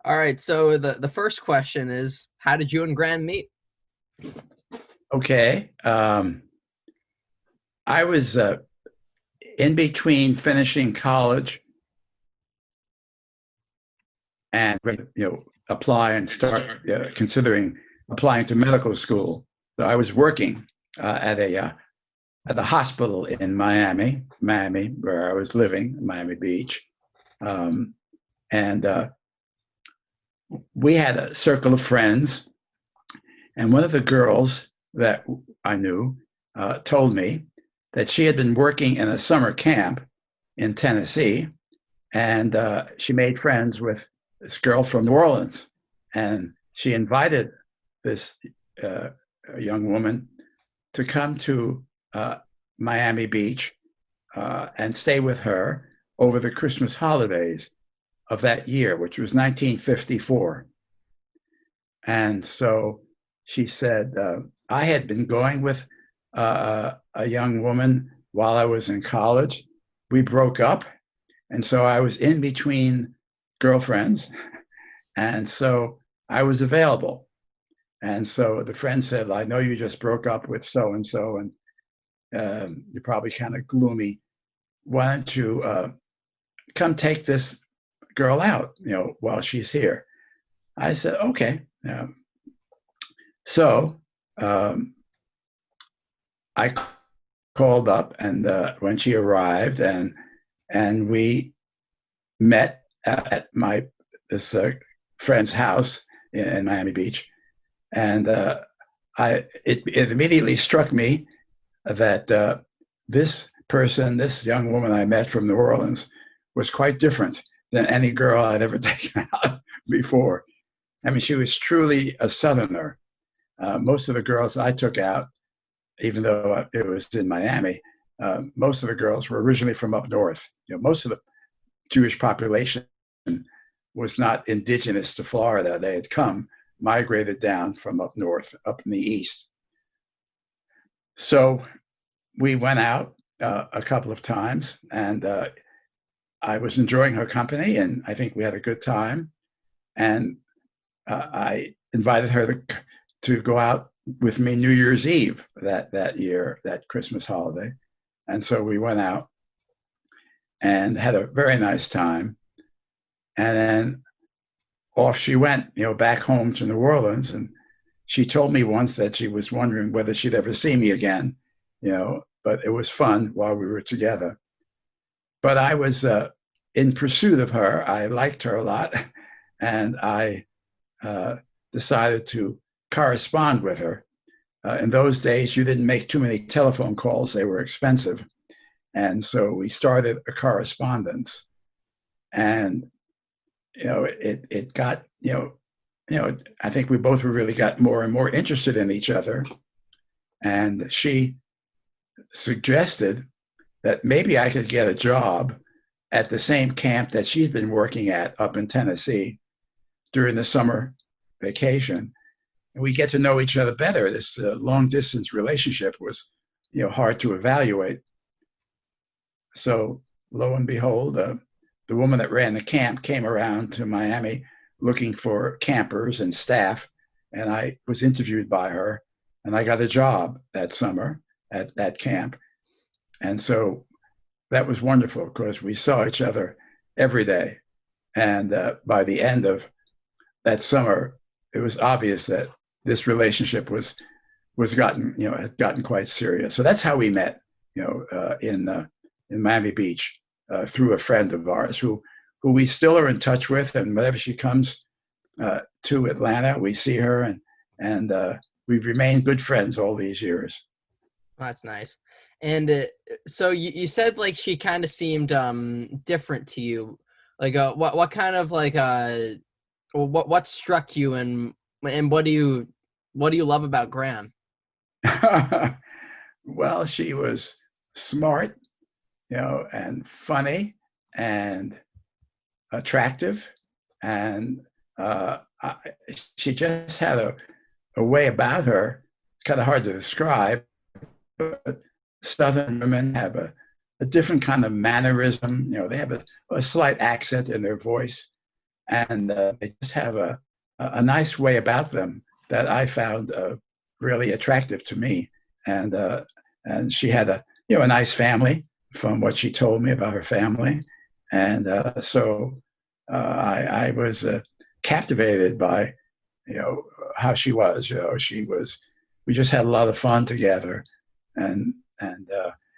All right, so the first question is, how did you and Graham meet? Okay. I was in between finishing college and apply and start considering applying to medical school. So I was working at the hospital in Miami, where I was living, Miami Beach, um, and we had a circle of friends. And one of the girls that I knew told me that she had been working in a summer camp in Tennessee, and she made friends with this girl from New Orleans, and she invited this young woman to come to Miami Beach and stay with her over the Christmas holidays of that year, which was 1954. And so she said, I had been going with a young woman while I was in college. We broke up. And so I was in between girlfriends. And so I was available. And so the friend said, I know you just broke up with so and so, and you're probably kind of gloomy. Why don't you come take this girl out, while she's here? I said, okay. So um, I called up, and when she arrived, and we met at my this friend's house in Miami Beach, and it immediately struck me that this young woman I met from New Orleans, was quite different than any girl I'd ever taken out before. I mean, she was truly a Southerner. Most of the girls I took out, even though it was in Miami, most of the girls were originally from up north. Most of the Jewish population was not indigenous to Florida. They had migrated down from up north, up in the east. So we went out a couple of times, and I was enjoying her company, and I think we had a good time. And I invited her to go out with me New Year's Eve that year, that Christmas holiday. And so we went out and had a very nice time. And then off she went, back home to New Orleans. And she told me once that she was wondering whether she'd ever see me again, but it was fun while we were together. But I was in pursuit of her. I liked her a lot. And I decided to correspond with her. In those days, you didn't make too many telephone calls. They were expensive. And so we started a correspondence. And, it got, I think we both really got more and more interested in each other. And she suggested that maybe I could get a job at the same camp that she's been working at up in Tennessee during the summer vacation. And we get to know each other better. This long distance relationship was, hard to evaluate. So lo and behold, the woman that ran the camp came around to Miami looking for campers and staff. And I was interviewed by her, and I got a job that summer at that camp. And so that was wonderful because we saw each other every day. And by the end of that summer, it was obvious that this relationship had gotten quite serious. So that's how we met, in Miami Beach, through a friend of ours who we still are in touch with, and whenever she comes to Atlanta, we see her, and we've remained good friends all these years. That's nice. And so you said like she kind of seemed different to you. Like what kind of like what struck you, and what do you love about Graham? Well, she was smart, and funny and attractive, and I, she just had a way about her. It's kind of hard to describe, but Southern women have a different kind of mannerism. They have a slight accent in their voice, and they just have a nice way about them that I found really attractive to me. And and she had a nice family from what she told me about her family, and so I was captivated by how she was. She was. We just had a lot of fun together, and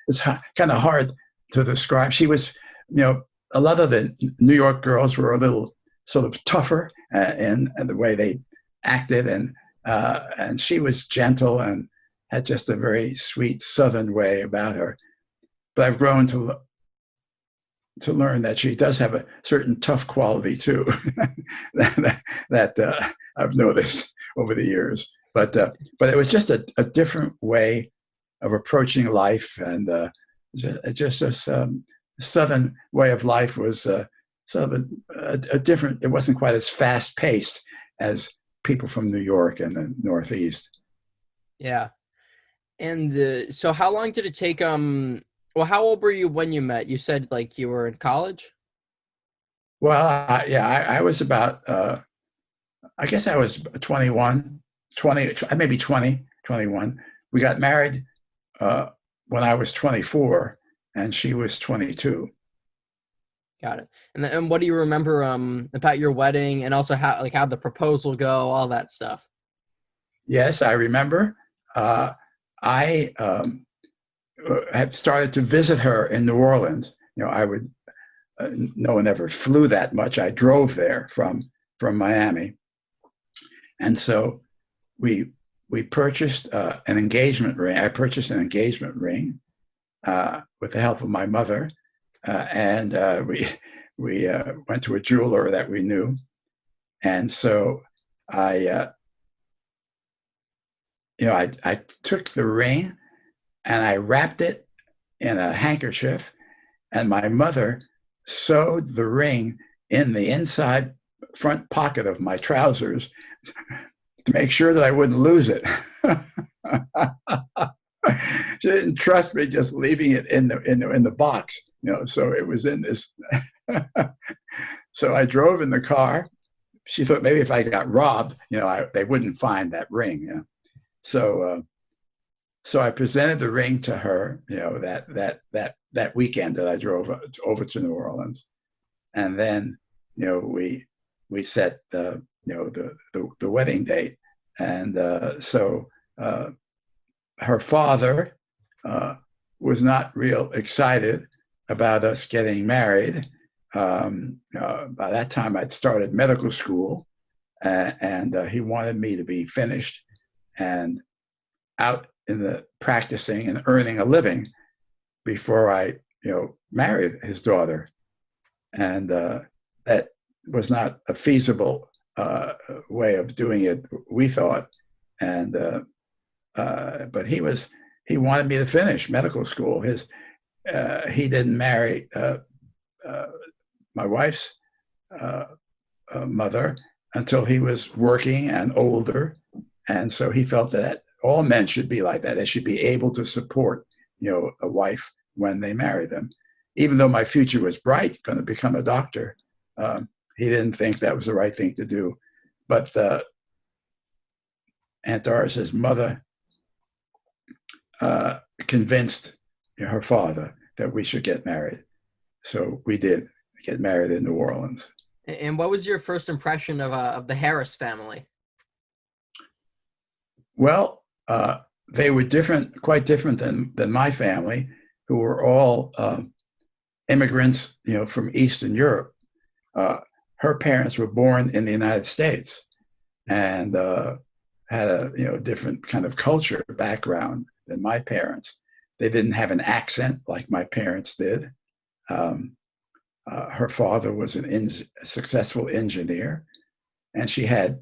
it's kind of hard to describe. She was, a lot of the New York girls were a little sort of tougher in the way they acted, and she was gentle and had just a very sweet Southern way about her. But I've grown to learn that she does have a certain tough quality too that I've noticed over the years. But it was just a different way of approaching life, and just this Southern way of life was sort of a different. It wasn't quite as fast paced as people from New York and the Northeast. Yeah. And so how long did it take well, how old were you when you met? You said like you were in college? Well, yeah, I was about. I guess I was 21, 20, maybe 20, 21. We got married when I was 24 and she was 22. Got it. And what do you remember about your wedding, and also how'd the proposal go, all that stuff? Yes, I remember. I had started to visit her in New Orleans. I would. No one ever flew that much. I drove there from Miami, and so we purchased an engagement ring. I purchased an engagement ring with the help of my mother, and we went to a jeweler that we knew, and so I I took the ring and I wrapped it in a handkerchief, and my mother sewed the ring in the inside front pocket of my trousers to make sure that I wouldn't lose it. She didn't trust me just leaving it in the box, so it was in this. So I drove in the car. She thought maybe if I got robbed, they wouldn't find that ring. So so I presented the ring to her, that weekend that I drove over to New Orleans, and then we set the wedding date, and so her father was not real excited about us getting married. By that time, I'd started medical school, and he wanted me to be finished and out in the practicing and earning a living before I, married his daughter, and that was not a feasible way of doing it, we thought, and but he wanted me to finish medical school. He didn't marry my wife's mother until he was working and older, and so he felt that all men should be like that. They should be able to support, a wife when they marry them. Even though my future was bright, going to become a doctor, he didn't think that was the right thing to do. But Aunt Doris's mother convinced her father that we should get married. So we did get married in New Orleans. And what was your first impression of the Harris family? Well, they were different, quite different than my family, who were all immigrants, from Eastern Europe. Her parents were born in the United States and had a different kind of culture background than my parents. They didn't have an accent like my parents did. Her father was a successful engineer, and she had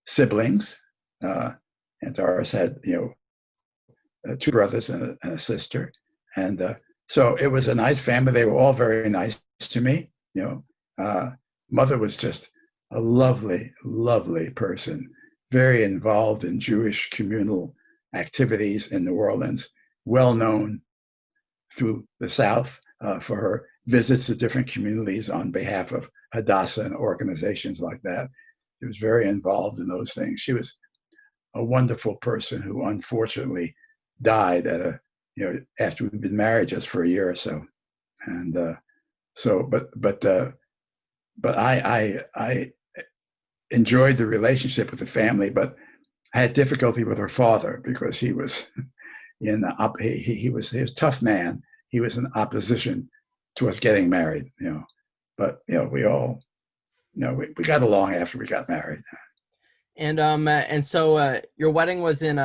siblings. And Doris had, two brothers and a sister, and so it was a nice family. They were all very nice to me. Mother was just a lovely, lovely person, very involved in Jewish communal activities in New Orleans, well known through the South for her visits to different communities on behalf of Hadassah and organizations like that. She was very involved in those things. She was a wonderful person who unfortunately died at a, after we'd been married just for a year or so. And but I enjoyed the relationship with the family, but I had difficulty with her father because he was he was a tough man. He was in opposition to us getting married, but we all, we got along after we got married. And so your wedding was in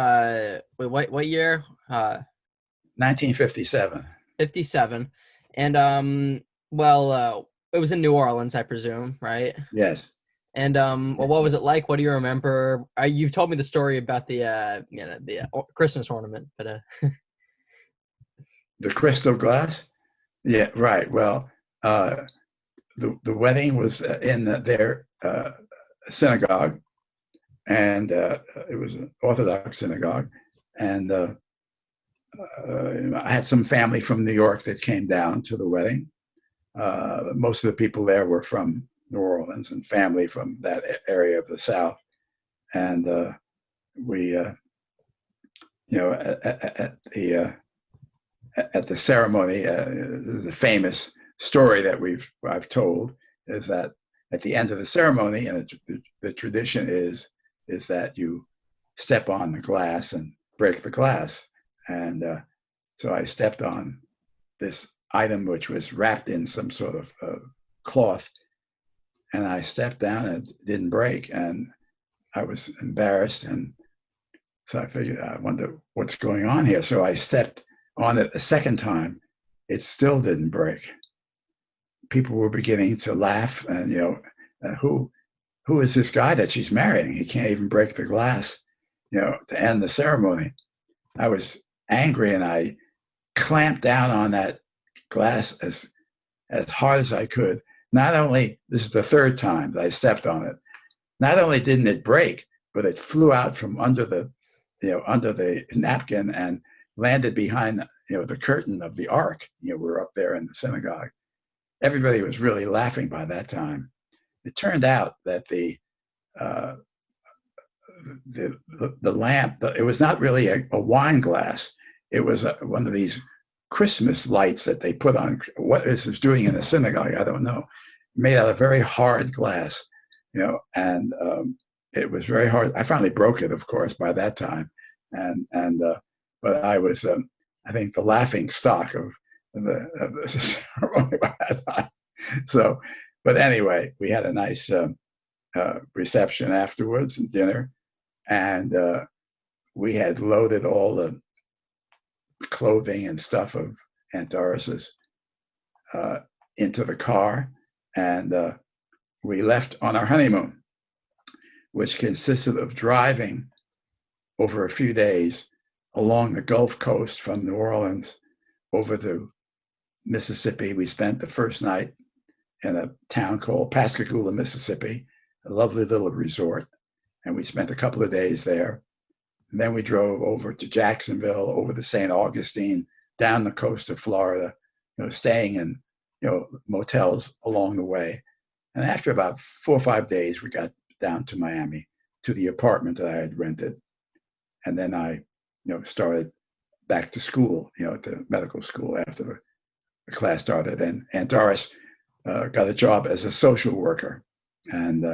what year? 1957. 57. And well, it was in New Orleans, I presume, right? Yes. And well, what was it like? What do you remember? You've told me the story about the Christmas ornament, but The crystal glass. Yeah, right. Well, the wedding was in their synagogue, and it was an Orthodox synagogue, and I had some family from New York that came down to the wedding. Most of the people there were from New Orleans and family from that area of the South, and we, at the ceremony, the famous story that I've told is that at the end of the ceremony, and the tradition is that you step on the glass and break the glass, and so I stepped on this item which was wrapped in some sort of cloth, and I stepped down and it didn't break, and I was embarrassed, and so I figured, I wonder what's going on here. So I stepped on it a second time. It still didn't break. People were beginning to laugh, and who is this guy that she's marrying? He can't even break the glass, to end the ceremony. I was angry, and I clamped down on that glass as hard as I could. Not only, this is the third time that I stepped on it, not only didn't it break, but it flew out from under the napkin and landed behind, the curtain of the ark. We're up there in the synagogue. Everybody was really laughing by that time. It turned out that the lamp, it was not really a wine glass. It was one of these Christmas lights that they put on. What this is doing in a synagogue, I don't know. Made out of very hard glass, and it was very hard. I finally broke it, of course, by that time, but I was, I think, the laughing stock of the ceremony by that time. So, but anyway, we had a nice reception afterwards and dinner, and we had loaded all the clothing and stuff of Aunt Doris's into the car, and we left on our honeymoon, which consisted of driving over a few days along the Gulf Coast from New Orleans over to Mississippi. We spent the first night in a town called Pascagoula, Mississippi, a lovely little resort, and we spent a couple of days there. And then we drove over to Jacksonville, over to St. Augustine, down the coast of Florida, staying in, motels along the way. And after about 4 or 5 days, we got down to Miami, to the apartment that I had rented. And then I, started back to school, to medical school after the class started. And Aunt Doris got a job as a social worker, and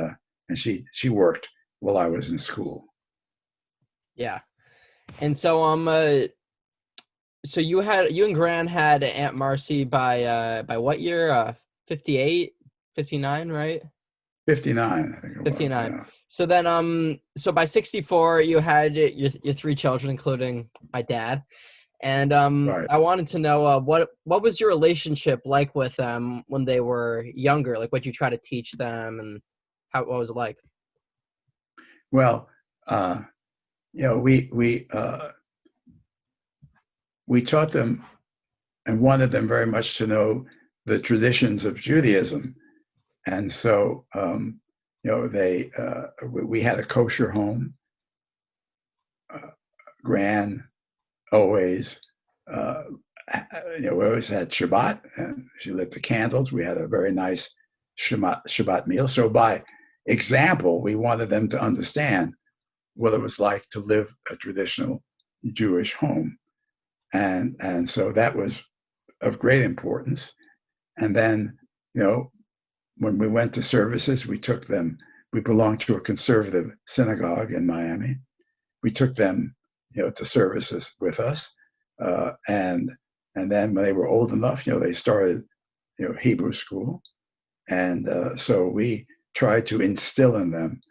she worked while I was in school. Yeah. And so so you and Gran had Aunt Marcy by what year? 58, 59, right? 59, I think it 59. was. Yeah. So then so by 64 you had your 3 children, including my dad. And Right. I wanted to know what was your relationship like with them when they were younger? Like, what you try to teach them, and what was it like? Well, we taught them and wanted them very much to know the traditions of Judaism, and so we had a kosher home. Gran always, we always had Shabbat, and she lit the candles. We had a very nice Shabbat meal. So by example, we wanted them to understand what it was like to live a traditional Jewish home. And so that was of great importance. And then, when we went to services, we belonged to a conservative synagogue in Miami. We took them, to services with us. And then when they were old enough, they started, Hebrew school. And so we tried to instill in them,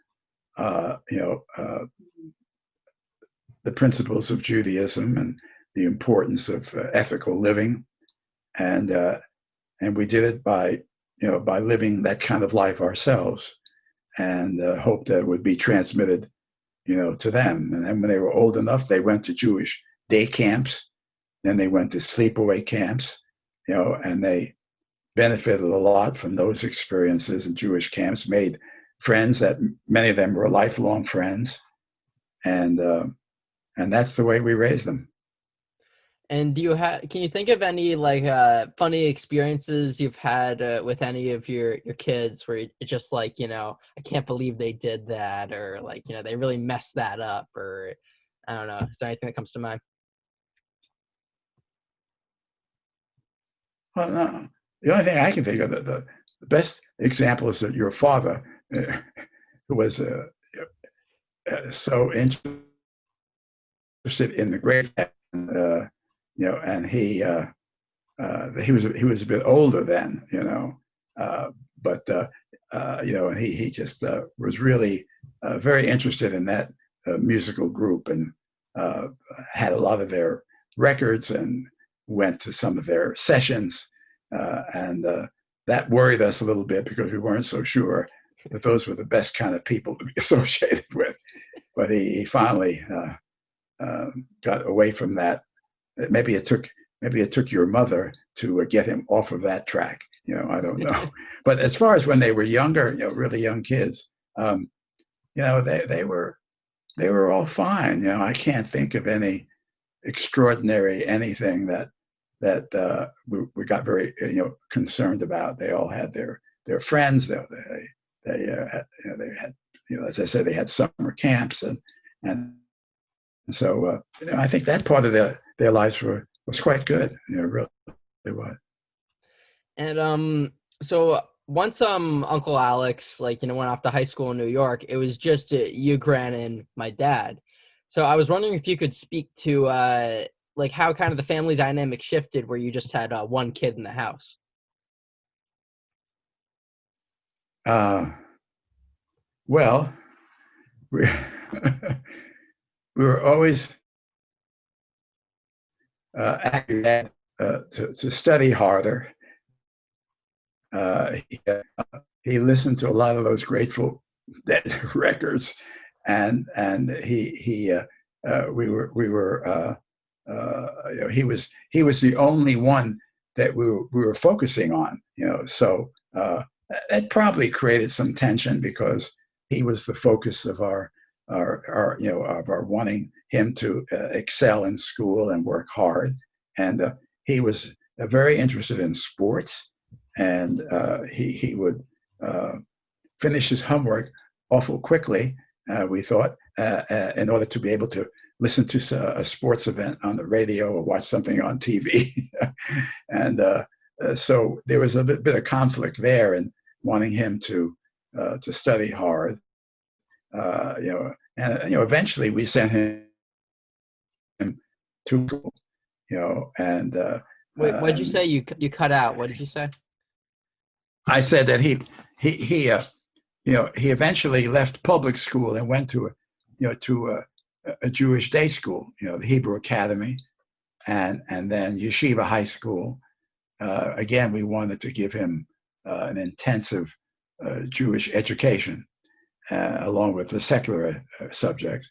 the principles of Judaism and the importance of ethical living. And we did it by living that kind of life ourselves, and hoped that it would be transmitted, to them. And then when they were old enough, they went to Jewish day camps. Then they went to sleepaway camps, and they benefited a lot from those experiences in Jewish camps, made friends that many of them were lifelong friends. And that's the way we raised them. And can you think of any like funny experiences you've had with any of your kids where it's just like, I can't believe they did that, or like, they really messed that up, or I don't know. Is there anything that comes to mind? Well, no. The only thing I can think of, the best example is that your father, who was so interested in the great, and he was a bit older then, but he just was really very interested in that musical group, and had a lot of their records and went to some of their sessions, and that worried us a little bit because we weren't so sure that those were the best kind of people to be associated with. But he finally got away from that. Maybe it took your mother to get him off of that track. I don't know. But as far as when they were younger, really young kids, they were all fine. I can't think of any extraordinary anything that we got very concerned about. They all had their friends. They had, as I said, they had summer camps, and so I think that part of their lives was quite good. Really was. And so once Uncle Alex went off to high school in New York, it was just you, Gran, and my dad. So I was wondering if you could speak to like how kind of the family dynamic shifted where you just had one kid in the house. Well, we, we were always asking Dad to study harder. He listened to a lot of those Grateful Dead records, and we were he was the only one that we were focusing on. So that probably created some tension because he was the focus of our of our wanting him to excel in school and work hard, and he was very interested in sports, and he would finish his homework awful quickly. We thought in order to be able to listen to a sports event on the radio or watch something on TV, and so there was a bit of conflict there in wanting him to study hard. And eventually we sent him to school. And Wait, what did you say? You cut out. What did you say? I said that he eventually left public school and went to a Jewish day school, the Hebrew Academy, and then Yeshiva High School. Again, we wanted to give him an intensive Jewish education, along with the secular subject.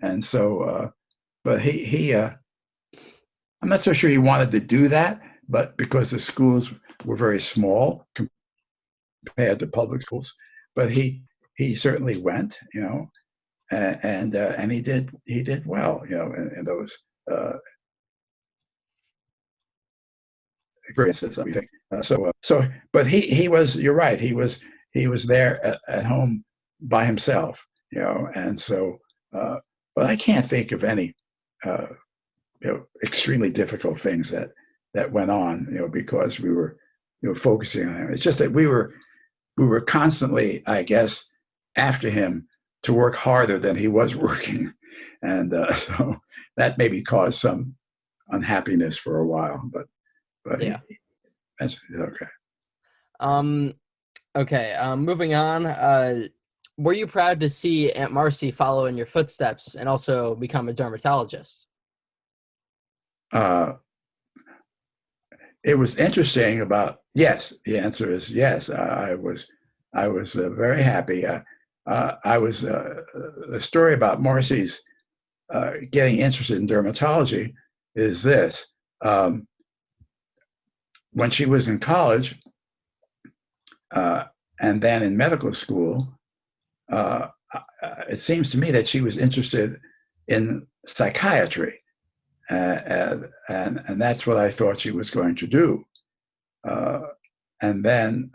And so, but I'm not so sure he wanted to do that, but because the schools were very small compared to public schools, but he certainly went, and he did well, in those experiences. I think but he was. You're right. He was there at home by himself, and so. But I can't think of any extremely difficult things that went on, because we were focusing on him. It's just that we were constantly, I guess, after him to work harder than he was working, and so that maybe caused some unhappiness for a while. But Yeah. that's okay. Okay. Moving on. Were you proud to see Aunt Marcy follow in your footsteps and also become a dermatologist? Uh, it was interesting about yes. The answer is yes. I was very happy. I was the story about Marcy's getting interested in dermatology is this. When she was in college and then in medical school, it seems to me that she was interested in psychiatry. And that's what I thought she was going to do. And then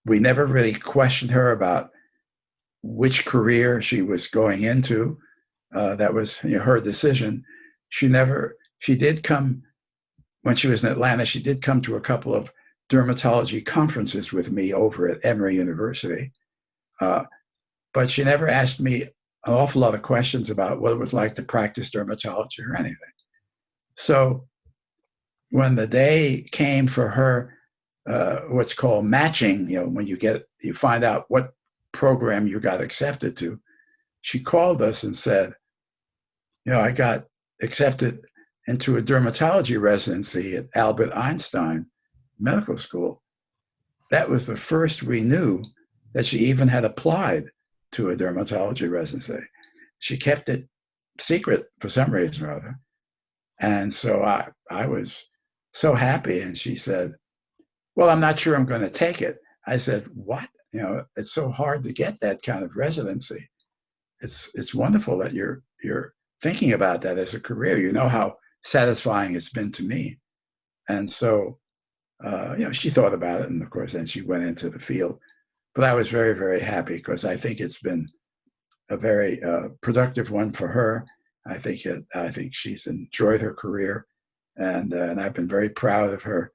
we never really questioned her about which career she was going into. That was her decision. She did come, when she was in Atlanta, she did come to a couple of dermatology conferences with me over at Emory University. But she never asked me an awful lot of questions about what it was like to practice dermatology or anything. So when the day came for her, what's called matching, when you find out what program you got accepted to, she called us and said, I got accepted into a dermatology residency at Albert Einstein Medical School. That was the first we knew that she even had applied to a dermatology residency. She kept it secret for some reason or other. And so I was so happy. And she said, well, I'm not sure I'm going to take it. I said, what? It's so hard to get that kind of residency. It's wonderful that you're thinking about that as a career. You know how satisfying it's been to me. And so, she thought about it. And of course, then she went into the field. But I was very, very happy because I think it's been a very productive one for her. I think she's enjoyed her career, and I've been very proud of her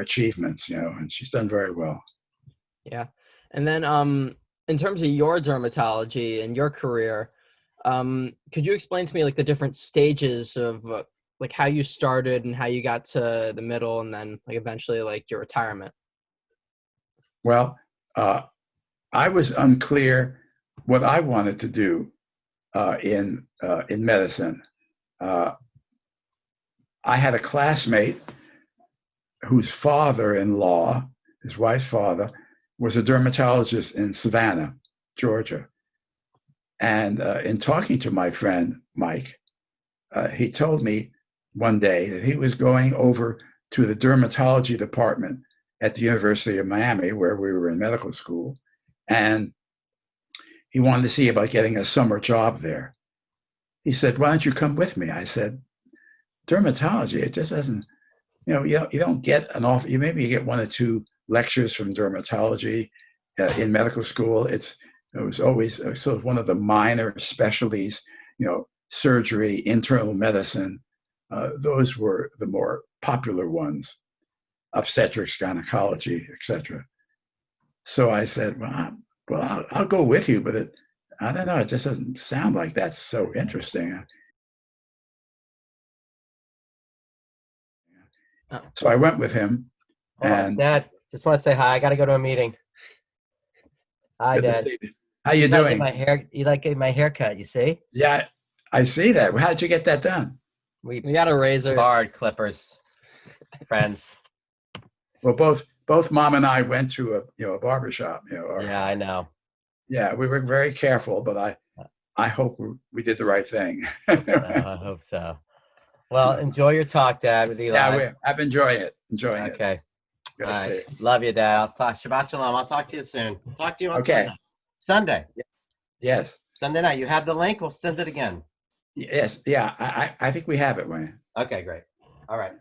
achievements. And she's done very well. Yeah. And then in terms of your dermatology and your career, could you explain to me like the different stages of like how you started and how you got to the middle and then like eventually like your retirement? Well, I was unclear what I wanted to do in medicine. I had a classmate whose father-in-law, his wife's father, was a dermatologist in Savannah, Georgia. And in talking to my friend Mike, he told me one day that he was going over to the dermatology department at the University of Miami, where we were in medical school, and he wanted to see about getting a summer job there. He said, why don't you come with me? I said, dermatology, it just doesn't, you don't get an awful, maybe you get one or two lectures from dermatology in medical school. It was always sort of one of the minor specialties, surgery, internal medicine. Those were the more popular ones, obstetrics, gynecology, etc. So I said, well, I'll go with you, but I don't know, it just doesn't sound like that's so interesting. Oh. So I went with him. And Dad, just want to say hi. I got to go to a meeting. Hi, Dad. How you doing? You like getting my haircut, you see? Yeah, I see that. How did you get that done? We got a razor. Borrowed clippers. Friends. Well, both Mom and I went to a barbershop. Yeah, I know. Yeah, we were very careful, but I hope we did the right thing. I hope so. Well, enjoy your talk, Dad, with Eli. Yeah, I'm enjoying it. Okay. Good All to see right. you. Love you, Dad. I'll talk. Shabbat shalom. I'll talk to you soon. Talk to you on Okay. Sunday. Yes. Sunday night. You have the link? We'll send it again. Yes. Yeah. I think we have it, Wayne. Okay, great. All right.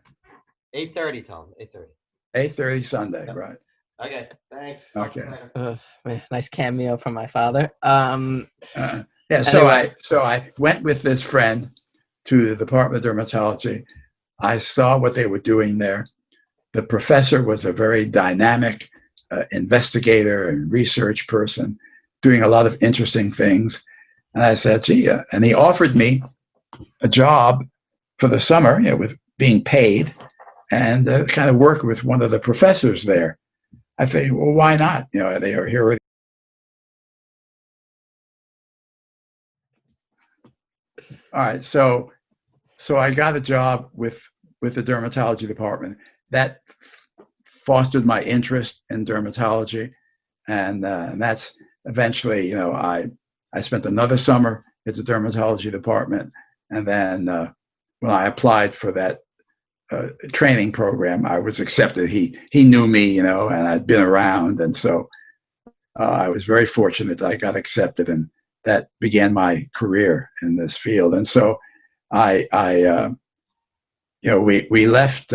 8:30, Tom. 8:30. 8:30 Sunday, Yep. right? Okay. Thanks. Talk to you Okay. later. Man, nice cameo from my father. Yeah. Anyway. So I went with this friend to the Department of Dermatology. I saw what they were doing there. The professor was a very dynamic investigator and research person, doing a lot of interesting things. And I said, gee, and he offered me a job for the summer, with being paid, and kind of work with one of the professors there. I think, well, why not? They are here. All right, so I got a job with the dermatology department. That fostered my interest in dermatology, and that's eventually, I spent another summer at the dermatology department, and then when I applied for that training program, I was accepted. He knew me, and I'd been around, and so I was very fortunate that I got accepted, and that began my career in this field. And so we left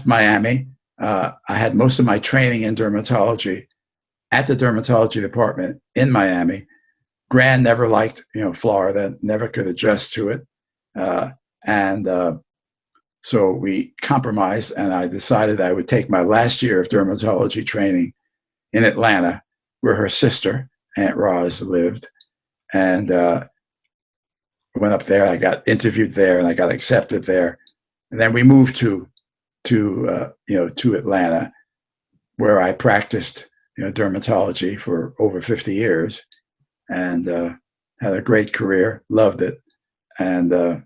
Miami. I had most of my training in dermatology at the dermatology department in Miami. Gran never liked, Florida, never could adjust to it. And so we compromised, and I decided I would take my last year of dermatology training in Atlanta, where her sister, Aunt Roz, lived. And went up there. I got interviewed there, and I got accepted there. And then we moved to Atlanta, where I practiced, dermatology for over 50 years, and had a great career, loved it, and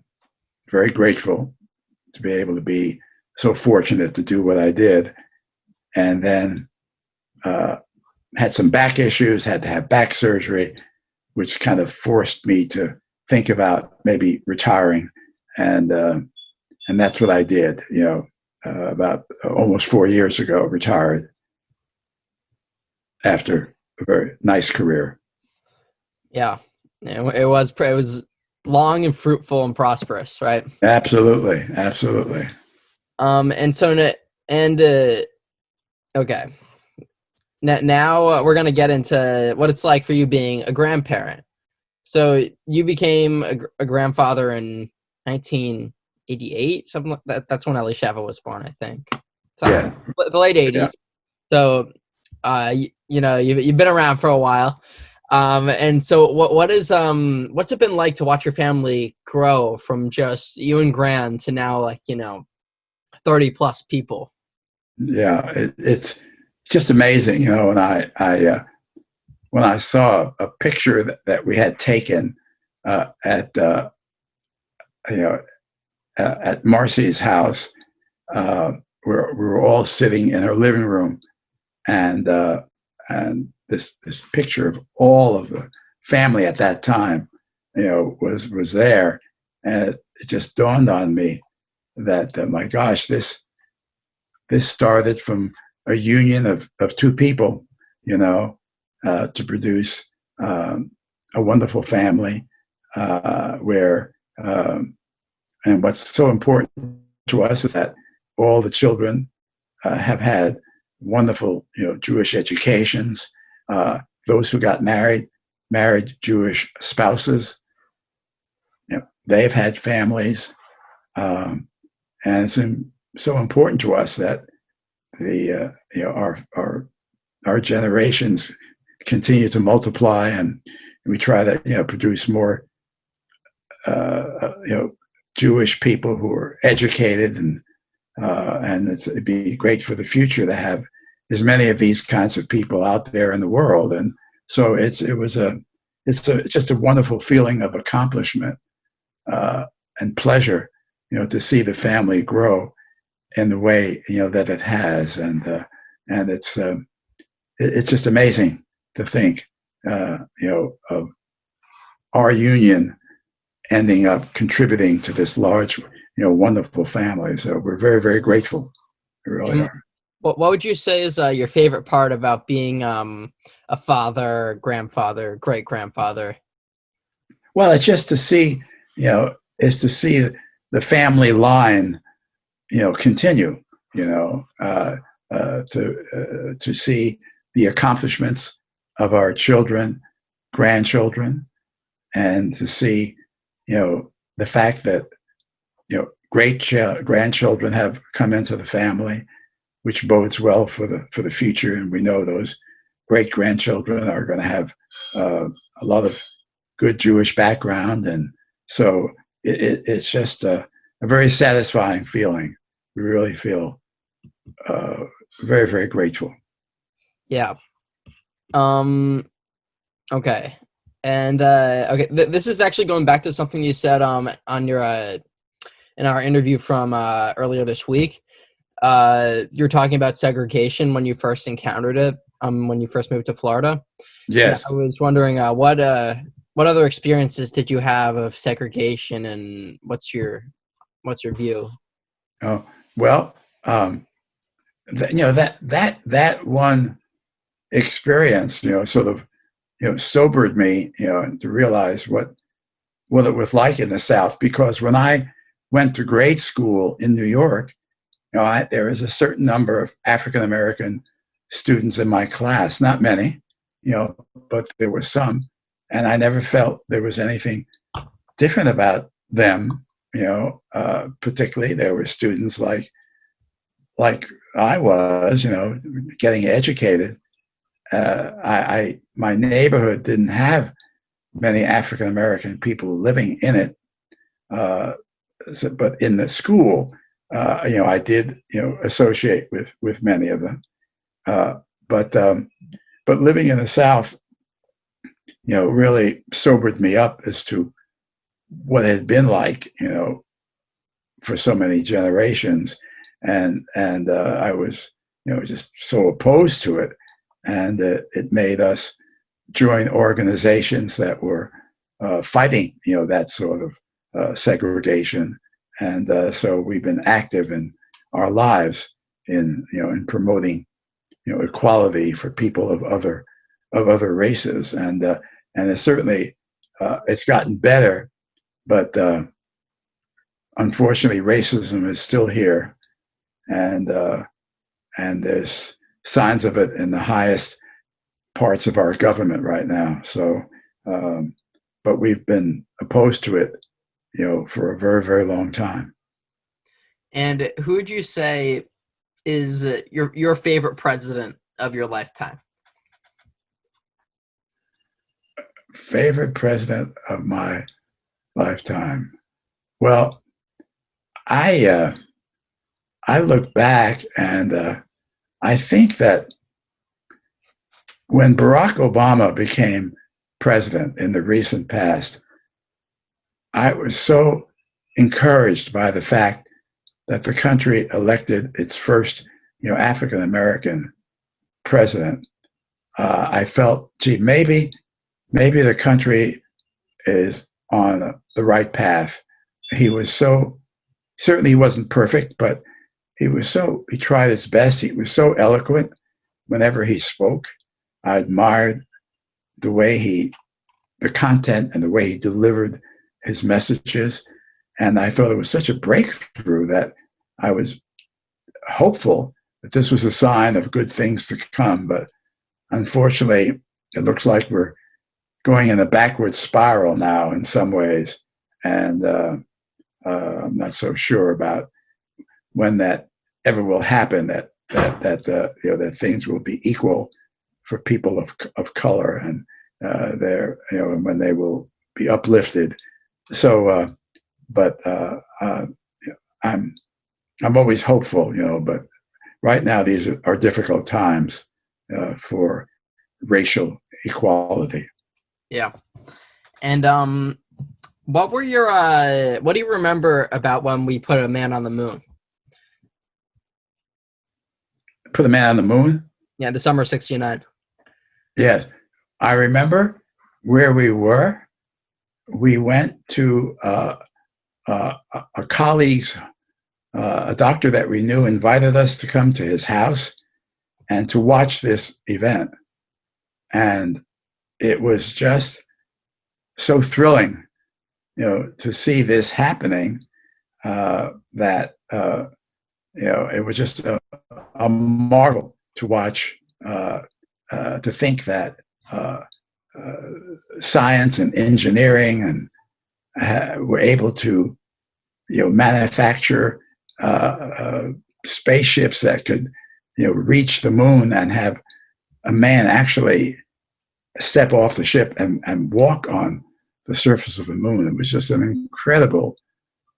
very grateful to be able to be so fortunate to do what I did. And then had some back issues, had to have back surgery, which kind of forced me to think about maybe retiring. And that's what I did, about almost 4 years ago, retired after a very nice career. Yeah, it was long and fruitful and prosperous, right? Absolutely. And so okay. Now we're gonna get into what it's like for you being a grandparent. So you became a grandfather in 1988, something like that. That's when Elisheva was born, I think. Yeah. The late 80s. Yeah. So, you've been around for a while. And so what's it been like to watch your family grow from just you and Gran to now, 30 plus people? Yeah. It's just amazing, when I saw a picture that we had taken at at Marcy's house, where we were all sitting in her living room, and this picture of all of the family at that time, was there, and it just dawned on me that my gosh, this started from a union of two people, to produce a wonderful family, where and what's so important to us is that all the children have had wonderful, Jewish educations. Those who got married Jewish spouses. They've had families, and it's so important to us that the our generations continue to multiply, and we try to produce more Jewish people who are educated, and it'd be great for the future to have as many of these kinds of people out there in the world. And so it's just a wonderful feeling of accomplishment and pleasure, to see the family grow in the way that it has, and it's just amazing to think of our union ending up contributing to this large, wonderful family. So we're very, very grateful. We really are. What would you say is your favorite part about being a father, grandfather, great grandfather? Well, it's just to see, is to see the family line continue, to see the accomplishments of our children, grandchildren, and to see, the fact that, great grandchildren have come into the family, which bodes well for the future. And we know those great grandchildren are going to have a lot of good Jewish background, and so it's just a very satisfying feeling. We really feel very, very grateful. Yeah. Okay. And okay, this is actually going back to something you said on your in our interview from earlier this week. You're talking about segregation when you first encountered it, when you first moved to Florida. Yes. And I was wondering what other experiences did you have of segregation, and what's your view? Oh, well, that one experience, sort of, sobered me, to realize what it was like in the South. Because when I went to grade school in New York, there was a certain number of African American students in my class, not many, but there were some, and I never felt there was anything different about them. Particularly there were students like I was, getting educated. My neighborhood didn't have many African American people living in it, but in the school, I did, associate with many of them. But living in the South, really sobered me up as to what it had been like, for so many generations, and I was, just so opposed to it, and it made us join organizations that were fighting, that sort of segregation, and so we've been active in our lives in promoting, equality for people of other races, and it certainly it's gotten better, but unfortunately racism is still here, and there's signs of it in the highest parts of our government right now. So, but we've been opposed to it, for a very, very long time. And who would you say is your favorite president of your lifetime? Favorite president of my lifetime? Well, I look back, and I think that when Barack Obama became president in the recent past, I was so encouraged by the fact that the country elected its first, African American president. I felt, gee, maybe the country is on the right path. He was certainly he wasn't perfect, but he tried his best. He was so eloquent whenever he spoke. I admired the content and the way he delivered his messages. And I thought it was such a breakthrough that I was hopeful that this was a sign of good things to come. But unfortunately, it looks like we're going in a backward spiral now in some ways. And I'm not so sure about when that ever will happen, that things will be equal for people of color, and and when they will be uplifted. So, but I'm always hopeful, but right now these are difficult times for racial equality. Yeah. And what do you remember about when we put a man on the moon? Put a man on the moon? Yeah, the summer '69. Yes. I remember where we were. We went to a colleague's, a doctor that we knew invited us to come to his house and to watch this event. And it was just so thrilling, to see this happening, that it was just a marvel to watch, to think that science and engineering and were able to, manufacture spaceships that could, reach the moon and have a man actually step off the ship and walk on the surface of the moon. It was just an incredible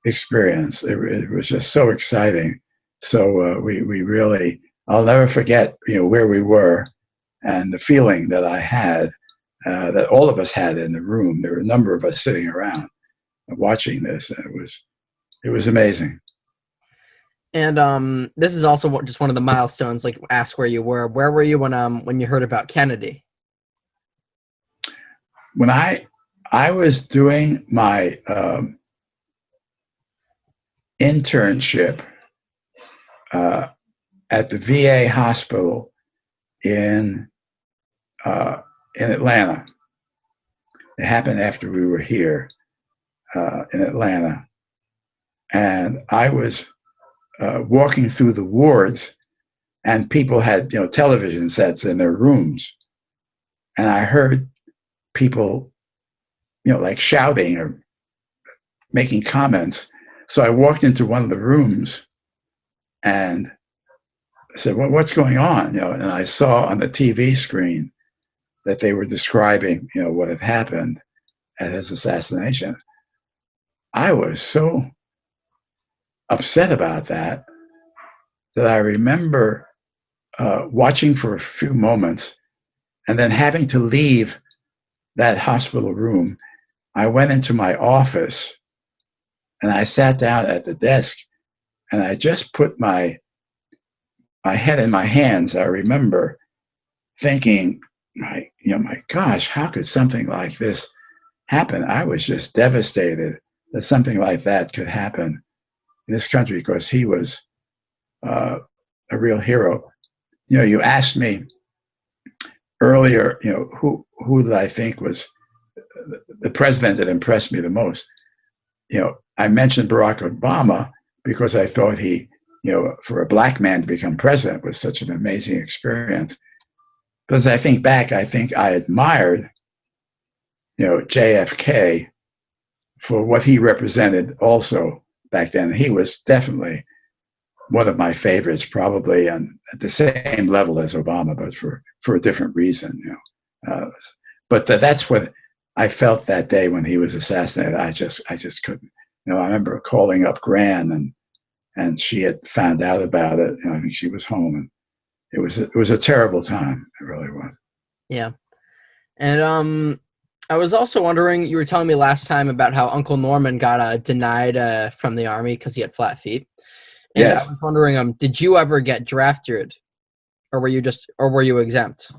experience. It was just so exciting. So we really, I'll never forget, where we were and the feeling that I had, that all of us had in the room. There were a number of us sitting around watching this, and it was amazing. And this is also just one of the milestones. Like, ask where you were. Where were you when you heard about Kennedy? When I was doing my internship at the VA hospital in Atlanta. It happened after we were here in Atlanta, and I was walking through the wards, and people had television sets in their rooms, and I heard people like shouting or making comments. So I walked into one of the rooms and said, "Well, what's going on?" And I saw on the TV screen that they were describing, what had happened at his assassination. I was so upset about that I remember watching for a few moments and then having to leave that hospital room. I went into my office and I sat down at the desk and I just put my head in my hands. I remember thinking, my gosh, how could something like this happen? I was just devastated that something like that could happen in this country, because he was a real hero. You asked me earlier, who did I think was the president that impressed me the most? I mentioned Barack Obama because I thought he, for a black man to become president was such an amazing experience. But as I think back, I think I admired, JFK for what he represented also back then. He was definitely one of my favorites, probably at the same level as Obama, but for a different reason. But that's what I felt that day when he was assassinated. I just couldn't. I remember calling up Gran, and she had found out about it. I think she was home, and it was a terrible time. It really was. Yeah. And I was also wondering, you were telling me last time about how Uncle Norman got denied from the Army because he had flat feet. And Yes. I was wondering, did you ever get drafted, or were you exempt?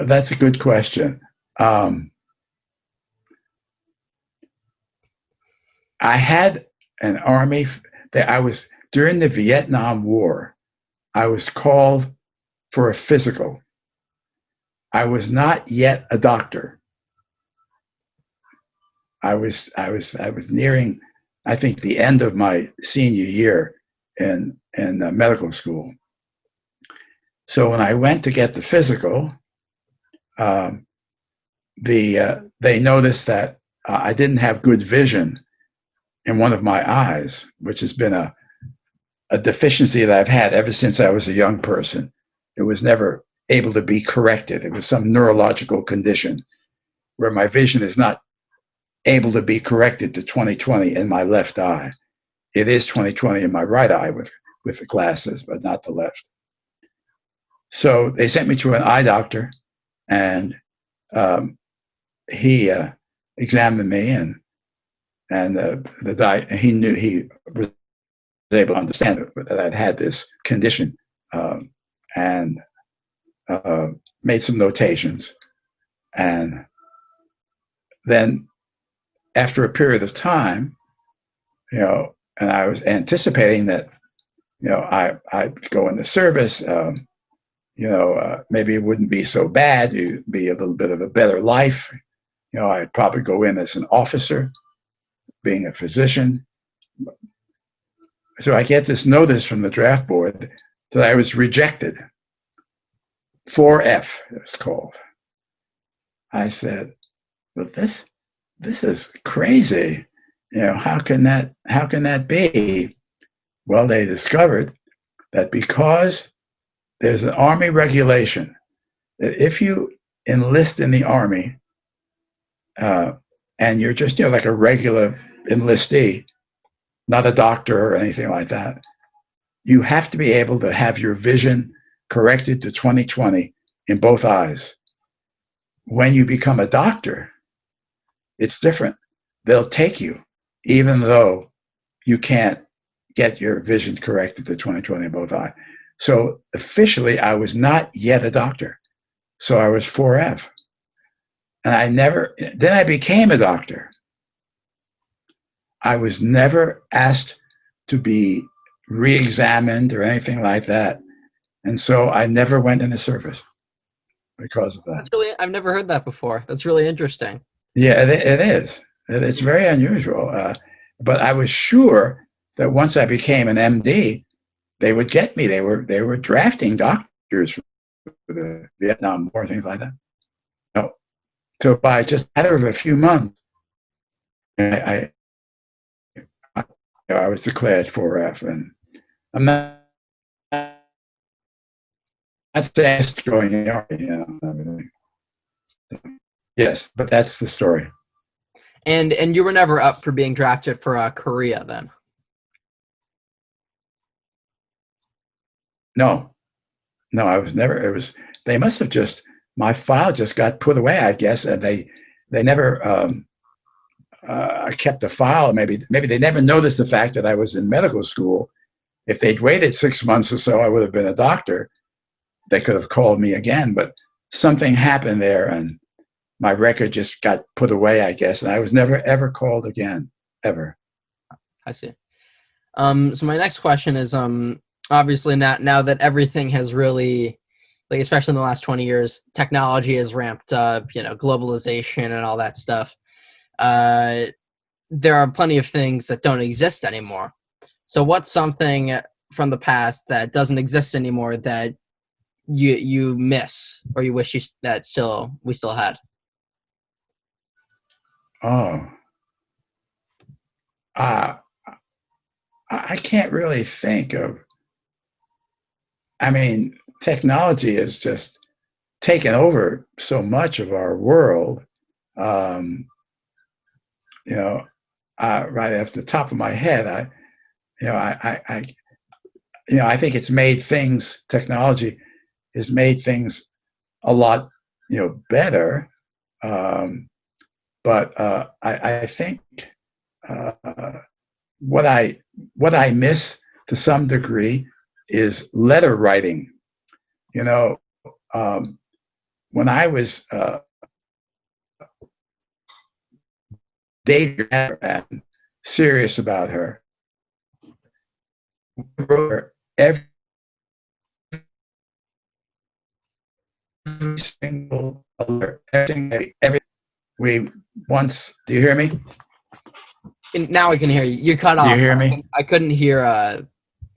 That's a good question. I had an Army that I was during the Vietnam War. I was called for a physical. I was not yet a doctor. I was nearing, I think, the end of my senior year in medical school. So when I went to get the physical, they noticed that I didn't have good vision in one of my eyes, which has been a deficiency that I've had ever since I was a young person. It was never able to be corrected. It was some neurological condition where my vision is not able to be corrected to 20/20 in my left eye. It is 20/20 in my right eye with the glasses, but not the left. So they sent me to an eye doctor, and he examined me, and he knew, he was able to understand that I'd had this condition, and made some notations. And then after a period of time, and I was anticipating that, I'd go in the service, maybe it wouldn't be so bad. It'd be a little bit of a better life. I'd probably go in as an officer, being a physician. I get this notice from the draft board that I was rejected. 4F, it was called. I said, "But this is crazy. How can that be?" Well, they discovered that because there's an Army regulation that if you enlist in the Army and you're just like a regular enlistee, not a doctor or anything like that, you have to be able to have your vision corrected to 20/20 in both eyes. When you become a doctor, it's different. They'll take you, even though you can't get your vision corrected to 20/20 in both eyes. So officially, I was not yet a doctor. So I was 4F. And then I became a doctor. I was never asked to be re-examined or anything like that. And so I never went into service because of that. I've never heard that before. That's really interesting. Yeah, it is. It's very unusual. But I was sure that once I became an MD, they would get me. They were drafting doctors for the Vietnam War, things like that. No. So by just a matter of a few months, I was declared 4F, and I'm not saying it's going in the Army, everything. Yes, but that's the story. And you were never up for being drafted for Korea then? No, I was never. They must have just, my file just got put away, I guess, and they never kept the file. Maybe they never noticed the fact that I was in medical school. If they'd waited 6 months or so, I would have been a doctor. They could have called me again, but something happened there, and my record just got put away, I guess, and I was never ever called again, ever. I see. So my next question is, obviously now that everything has really, like, especially in the last 20 years, technology has ramped up, globalization and all that stuff. There are plenty of things that don't exist anymore. So what's something from the past that doesn't exist anymore that you miss, or you wish we still had? Oh, I can't really think of. I mean, technology has just taken over so much of our world. Right off the top of my head, I think it's made things. Technology has made things a lot, better. But I think what I miss to some degree is letter writing. When I was dating her and serious about her, I wrote her every single alert, every. We once. Do you hear me? Now I can hear you. You cut off. Do you hear me? I couldn't hear.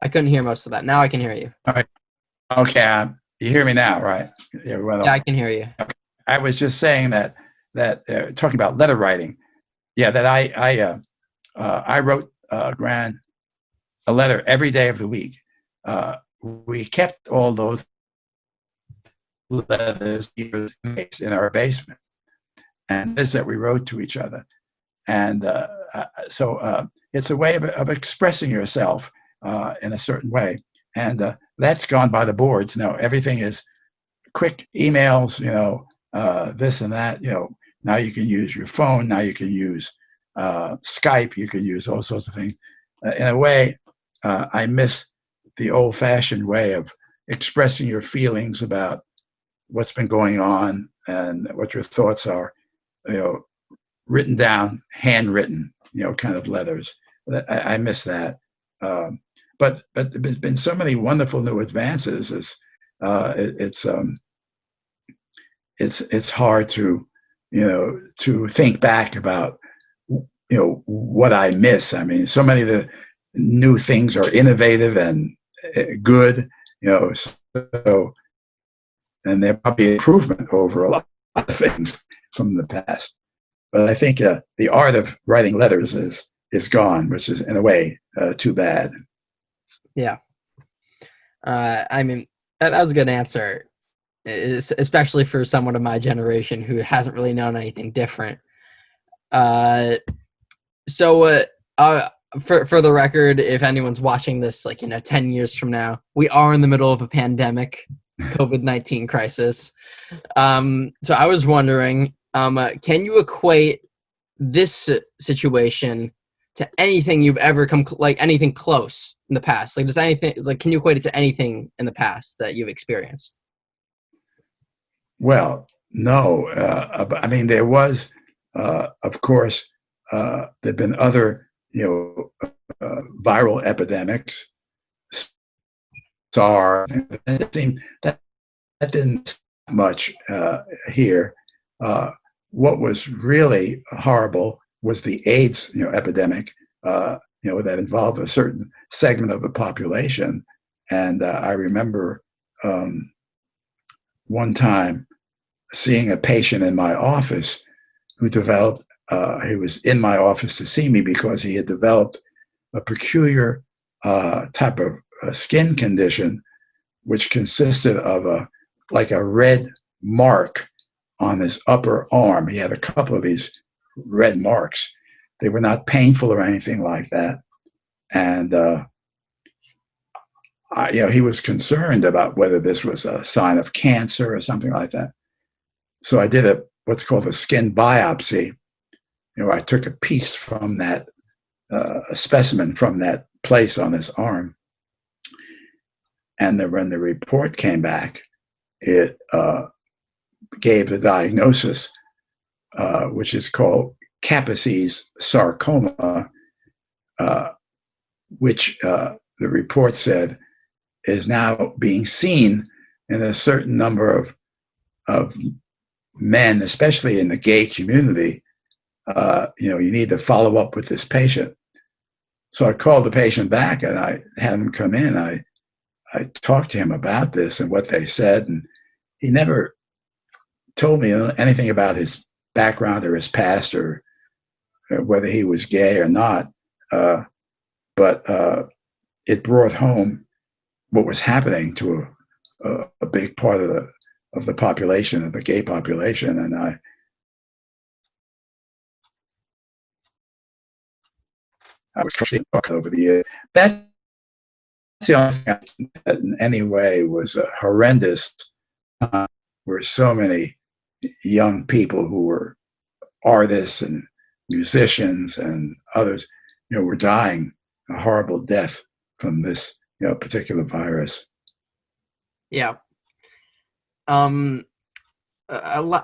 I couldn't hear most of that. Now I can hear you. All right. Okay. You hear me now, right? Yeah, I can hear you. Okay. I was just saying that talking about letter writing. Yeah, that I wrote Gran a letter every day of the week. We kept all those letters in our basement, and this that we wrote to each other. And so it's a way of expressing yourself in a certain way. And that's gone by the boards. Now everything is quick emails, this and that. Now you can use your phone. Now you can use Skype. You can use all sorts of things. In a way, I miss the old-fashioned way of expressing your feelings about what's been going on and what your thoughts are. Written down, handwritten, kind of letters. I miss that. But there's been so many wonderful new advances. It's hard to think back about what I miss. I mean, so many of new things are innovative and good, so, and there might be improvement over a lot of things from the past. But I think the art of writing letters is gone, which is in a way too bad. Yeah. I mean, that was a good answer, especially for someone of my generation who hasn't really known anything different. So for the record, if anyone's watching this, 10 years from now, we are in the middle of a pandemic, COVID-19 crisis. So I was wondering, can you equate this situation to anything you've ever anything close in the past? Does anything, can you equate it to anything in the past that you've experienced? Well, no. I mean, there was, of course, there've been other, viral epidemics, SARS. It seemed that didn't much here. What was really horrible was the AIDS, epidemic, that involved a certain segment of the population. And I remember one time seeing a patient in my office who developed, he was in my office to see me because he had developed a peculiar type of skin condition, which consisted of a red mark on his upper arm. He had a couple of these red marks. They were not painful or anything like that. And he was concerned about whether this was a sign of cancer or something like that. So I did what's called a skin biopsy. I took a piece from that, a specimen from that place on his arm. And then when the report came back, it gave the diagnosis, which is called Kaposi's sarcoma, which the report said is now being seen in a certain number of men, especially in the gay community. You need to follow up with this patient. So I called the patient back and I had him come in. I talked to him about this and what they said, and he never told me anything about his background or his past or whether he was gay or not. But it brought home what was happening to a big part of the population, of the gay population. And I was trying to talk over the years. That's the only thing that in any way was a horrendous time where so many young people who were artists and musicians and others, were dying a horrible death from this, particular virus. Yeah. A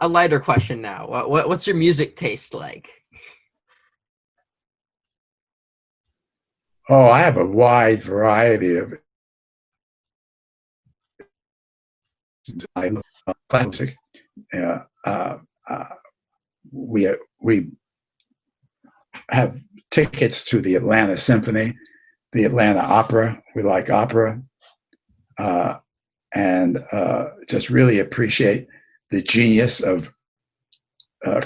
lighter question now. What's your music taste like? Oh, I have a wide variety of classic. We have tickets to the Atlanta Symphony, the Atlanta Opera. We like opera, and just really appreciate the genius of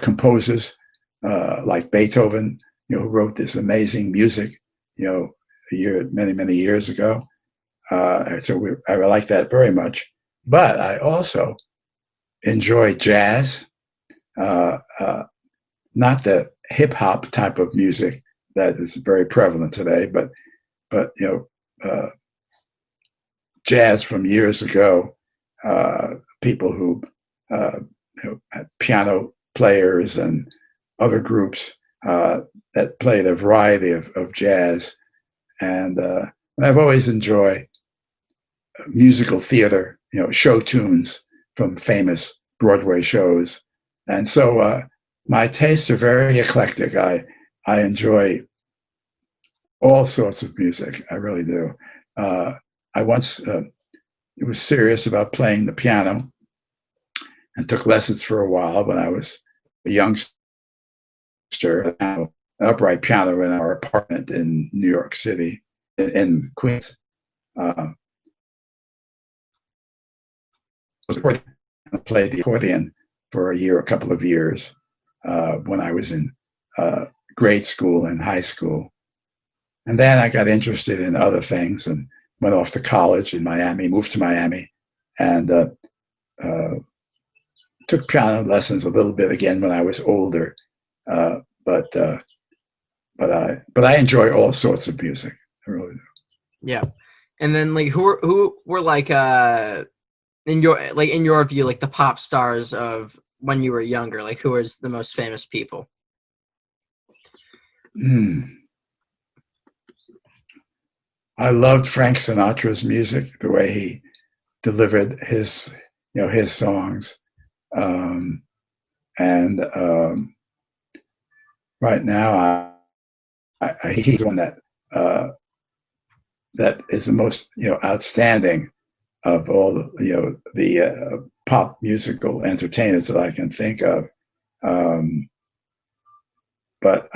composers like Beethoven, who wrote this amazing music, many years ago. So I like that very much. But I also enjoy jazz, not the hip hop type of music that is very prevalent today, but jazz from years ago. People who piano players and other groups that played a variety of jazz, and I've always enjoyed musical theater, show tunes from famous Broadway shows, and so my tastes are very eclectic. I enjoy all sorts of music. I really do. I once was serious about playing the piano and took lessons for a while when I was a youngster. An upright piano in our apartment in New York City, in Queens. I played the accordion for a couple of years when I was in grade school and high school. And then I got interested in other things and went off to college in Miami, moved to Miami, and took piano lessons a little bit again when I was older. But I enjoy all sorts of music. I really do. Yeah. And then like who were like in your view, like the pop stars of when you were younger? Like who was the most famous people? I loved Frank Sinatra's music, the way he delivered his songs. Right now, he's the one that is the most outstanding of all the pop musical entertainers that I can think of. But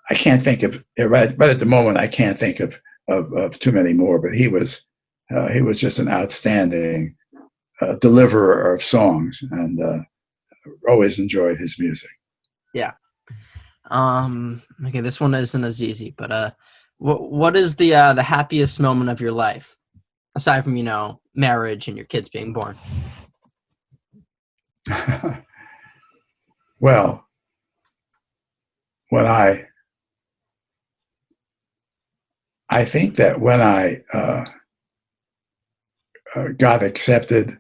I can't think of right at the moment. I can't think of too many more. But he was just an outstanding deliverer of songs, and always enjoyed his music. Yeah. Okay, this one isn't as easy, but what is the happiest moment of your life, aside from marriage and your kids being born? Well, when I think that when I got accepted,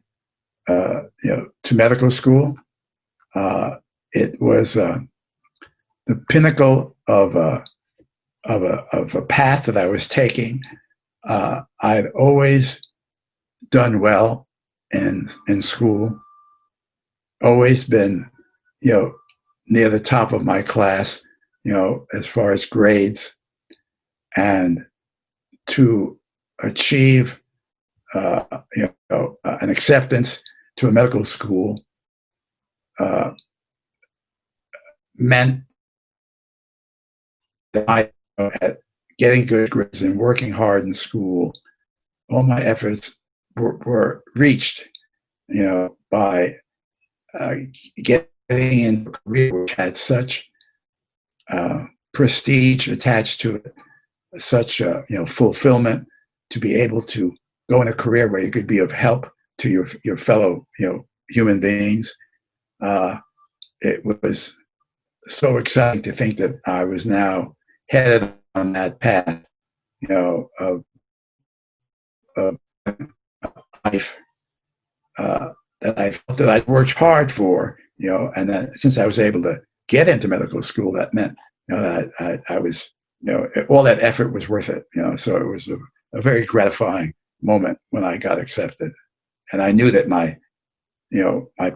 to medical school, it was the pinnacle of a path that I was taking. I'd always done well in school, always been, near the top of my class, as far as grades, and to achieve, an acceptance to a medical school meant that I, at getting good grades and working hard in school, all my efforts were reached, by getting into a career which had such prestige attached to it, such fulfillment, to be able to go in a career where you could be of help to your fellow human beings. It was so exciting to think that I was now headed on that path, of life that I felt that I'd worked hard for, and that since I was able to get into medical school, that meant, that I was, all that effort was worth it, So it was a very gratifying moment when I got accepted, and I knew that my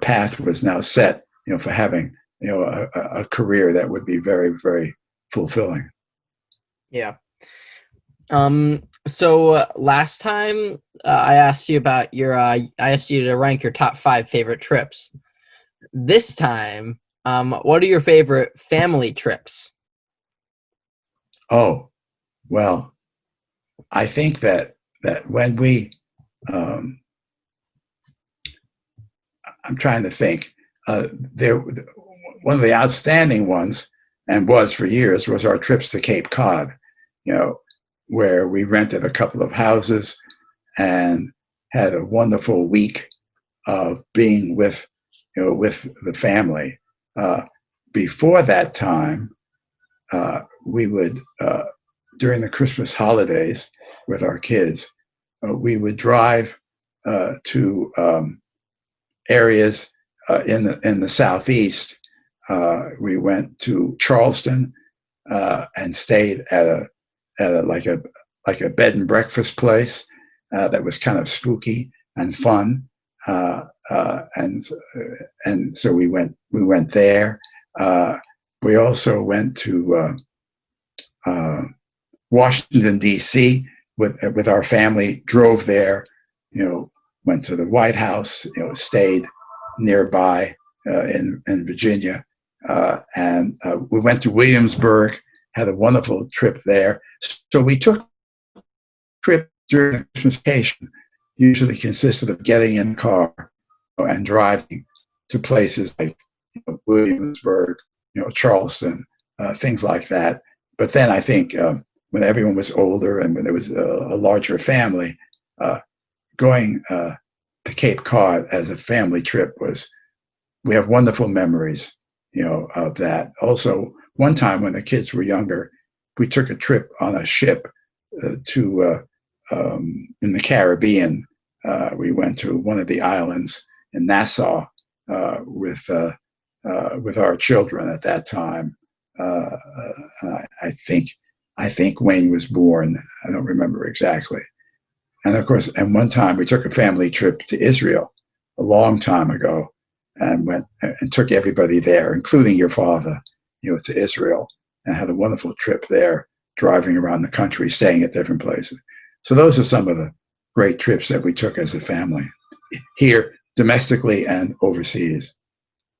path was now set, for having, a career that would be very, very fulfilling. Yeah. So last time I asked you about I asked you to rank your top 5 favorite trips. This time, what are your favorite family trips? Oh, well, I think that when we, I'm trying to think, one of the outstanding ones, and was for years, was our trips to Cape Cod, where we rented a couple of houses and had a wonderful week of being with the family. Before that time, we would, during the Christmas holidays with our kids, we would drive to areas in the southeast. We went to Charleston and stayed at like a bed and breakfast place that was kind of spooky and fun, and so we went there. We also went to Washington, D.C. with our family. Drove there, went to the White House, stayed nearby in Virginia, and we went to Williamsburg, had a wonderful trip there. So we took a trip during Christmas vacation, usually consisted of getting in a car and driving to places like Williamsburg, Charleston, things like that. But then I think when everyone was older and when there was a larger family, going to Cape Cod as a family trip we have wonderful memories, of that. Also, one time when the kids were younger, we took a trip on a ship to in the Caribbean. We went to one of the islands in Nassau with our children at that time. I think Wayne was born. I don't remember exactly. And of course, and one time we took a family trip to Israel a long time ago, and went and took everybody there, including your father, to Israel, and had a wonderful trip there, driving around the country, staying at different places. So those are some of the great trips that we took as a family, here domestically and overseas.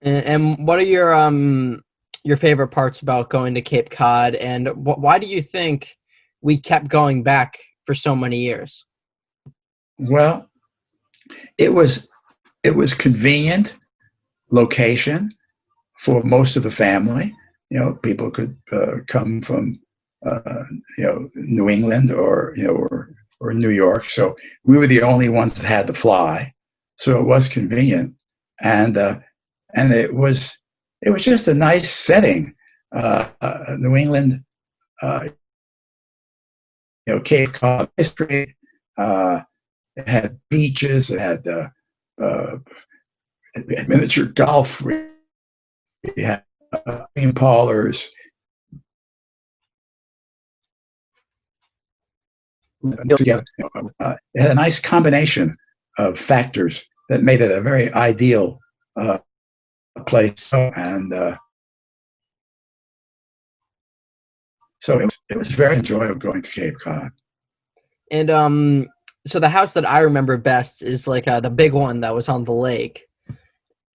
And what are your favorite parts about going to Cape Cod, and why do you think we kept going back for so many years? Well, it was convenient location for most of the family. People could come from New England or New York. So we were the only ones that had to fly. So it was convenient, and it was just a nice setting. New England, Cape Cod history. It had beaches. It had miniature golf. We had game parlors. Together, it had a nice combination of factors that made it a very ideal place, and so it was very enjoyable going to Cape Cod. And so the house that I remember best is like the big one that was on the lake,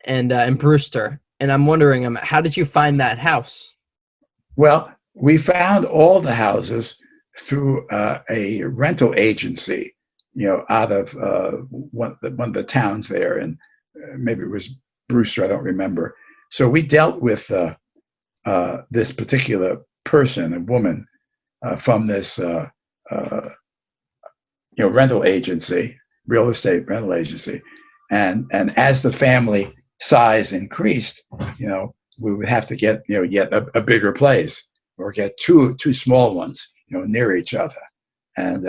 and in Brewster. And I'm wondering, how did you find that house? Well, we found all the houses through a rental agency, out of one of the towns there, and maybe it was Brewster, I don't remember. So we dealt with this particular person, a woman, from this rental agency, real estate rental agency, and as the family size increased, we would have to get yet a bigger place, or get two small ones, near each other, and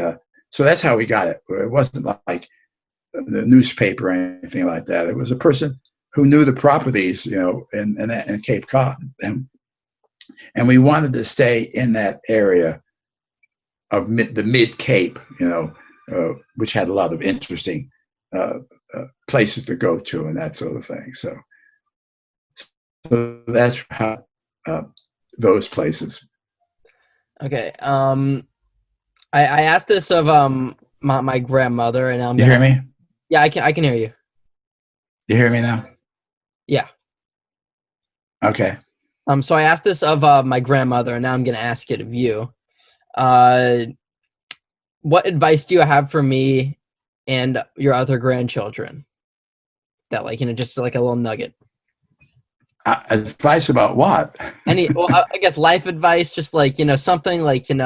so that's how we got it. It wasn't like the newspaper or anything like that. It was a person who knew the properties, in Cape Cod, and we wanted to stay in that area of the Mid Cape, which had a lot of interesting places to go to and that sort of thing. So that's how those places. Okay. I asked this of my grandmother, and You hear me? Yeah, I can hear you. You hear me now? Yeah. Okay. So I asked this of my grandmother, and now I'm gonna ask it of you. What advice do you have for me and your other grandchildren? That, like, just like a little nugget. Advice about what? Well, I guess life advice, just like, something like, you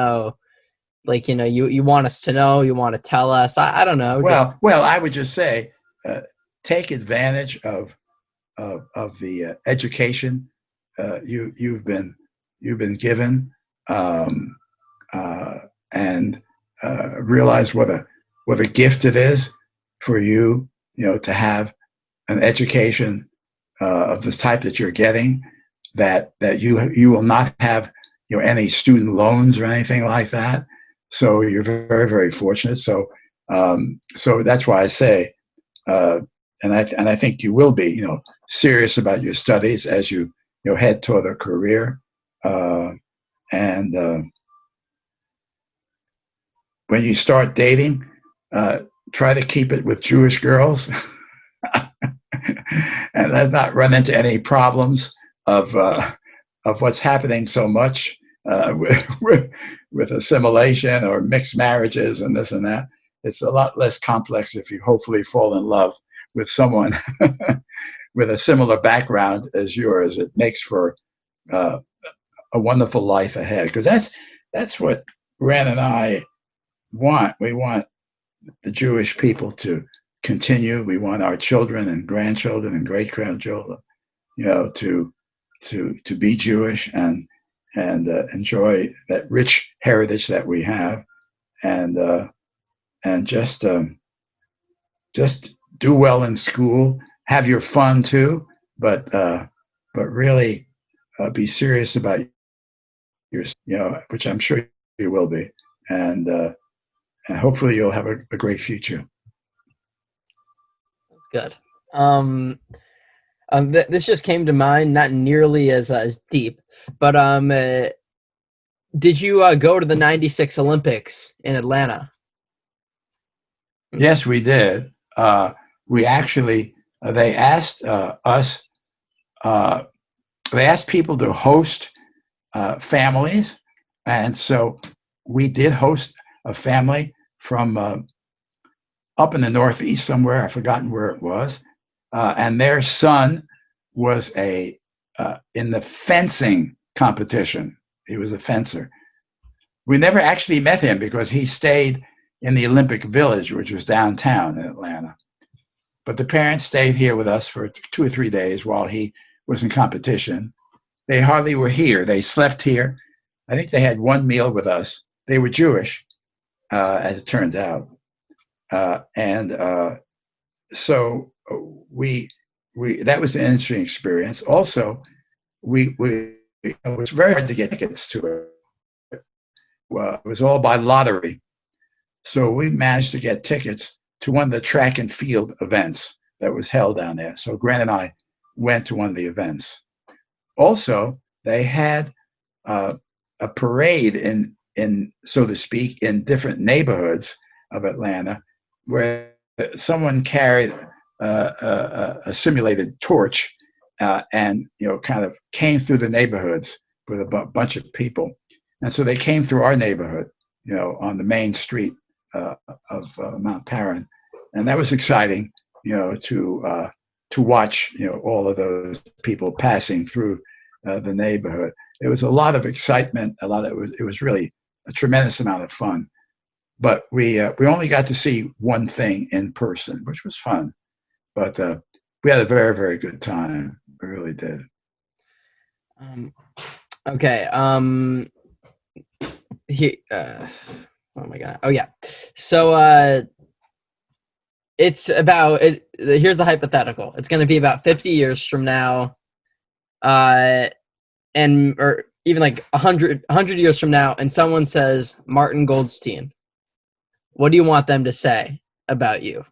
want us to know, you want to tell us. I don't know. Well, I would just say, take advantage of the education you've been given, and realize what a gift it is for you, to have an education of this type that you're getting. That you will not have any student loans or anything like that. So you're very, very fortunate. So that's why I say, and I think you will be serious about your studies as you head toward a career, and when you start dating, try to keep it with Jewish girls, and let's not run into any problems of what's happening so much with assimilation or mixed marriages and this and that. It's a lot less complex if you hopefully fall in love with someone with a similar background as yours. It makes for a wonderful life ahead, because that's what Ren and I want. We want the Jewish people to continue. We want our children and grandchildren and great grandchildren, to be Jewish and enjoy that rich heritage that we have, and just do well in school, have your fun too, but really be serious about your, which I'm sure you will be, and hopefully you'll have a great future. That's good. This just came to mind, not nearly as deep, but did you go to the '96 Olympics in Atlanta? Yes, we did. We actually, they asked us, they asked people to host families, and so we did host a family from up in the Northeast somewhere. I've forgotten where it was. And their son was in the fencing competition. He was a fencer. We never actually met him because he stayed in the Olympic Village, which was downtown in Atlanta. But the parents stayed here with us for 2 or 3 days while he was in competition. They hardly were here. They slept here. I think they had one meal with us. They were Jewish, as it turned out. So we that was an interesting experience. Also, it was very hard to get tickets to it. Well, it was all by lottery. So we managed to get tickets to one of the track and field events that was held down there. So Grant and I went to one of the events. Also, they had a parade in, so to speak, in different neighborhoods of Atlanta, where someone carried a simulated torch and kind of came through the neighborhoods with a bunch of people. And so they came through our neighborhood, on the main street of Mount Paran, and that was exciting, to watch, all of those people passing through the neighborhood. It was a lot of excitement. It was really a tremendous amount of fun. But we only got to see one thing in person, which was fun. But we had a very, very good time. We really did. Okay. Oh my God. Oh yeah. So it's about here's the hypothetical. It's going to be about 50 years from now, or even like 100 years from now, and someone says Martin Goldstein. What do you want them to say about you?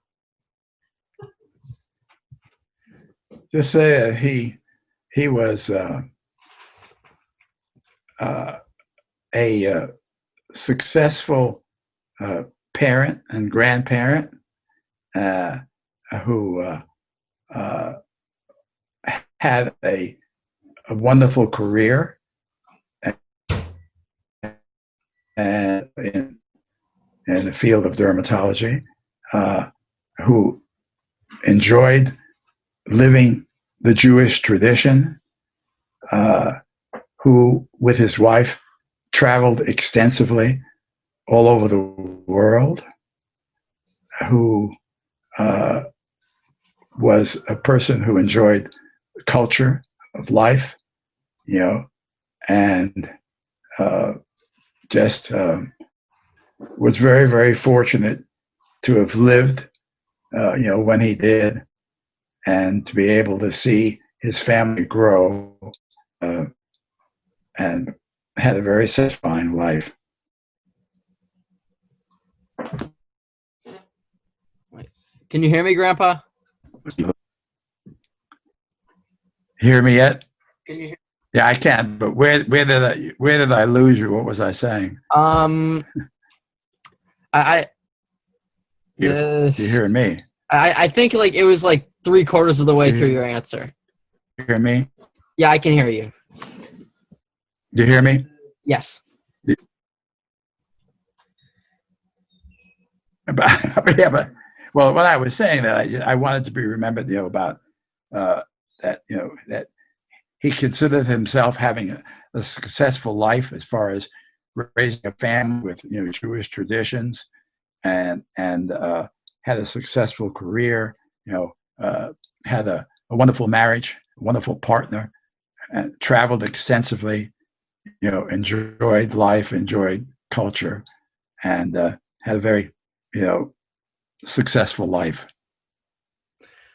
Just say he was a successful parent and grandparent who had a wonderful career and in the field of dermatology, who enjoyed living the Jewish tradition, who, with his wife, traveled extensively all over the world, who was a person who enjoyed the culture of life, and just was very, very fortunate to have lived, when he did, and to be able to see his family grow, and had a very satisfying life. Can you hear me, Grandpa? Hear me yet? Can you hear? Yeah, I can. But where did I lose you? What was I saying? You hear me? I think like it was like 3/4 of the way through your answer. You hear me? Yeah, I can hear you. Do you hear me? Yes. Yeah, but well, what I was saying that I wanted to be remembered, about that, that he considered himself having a successful life as far as raising a family with Jewish traditions, and had a successful career. Had a wonderful marriage, a wonderful partner, and traveled extensively. Enjoyed life, enjoyed culture, and had a very successful life.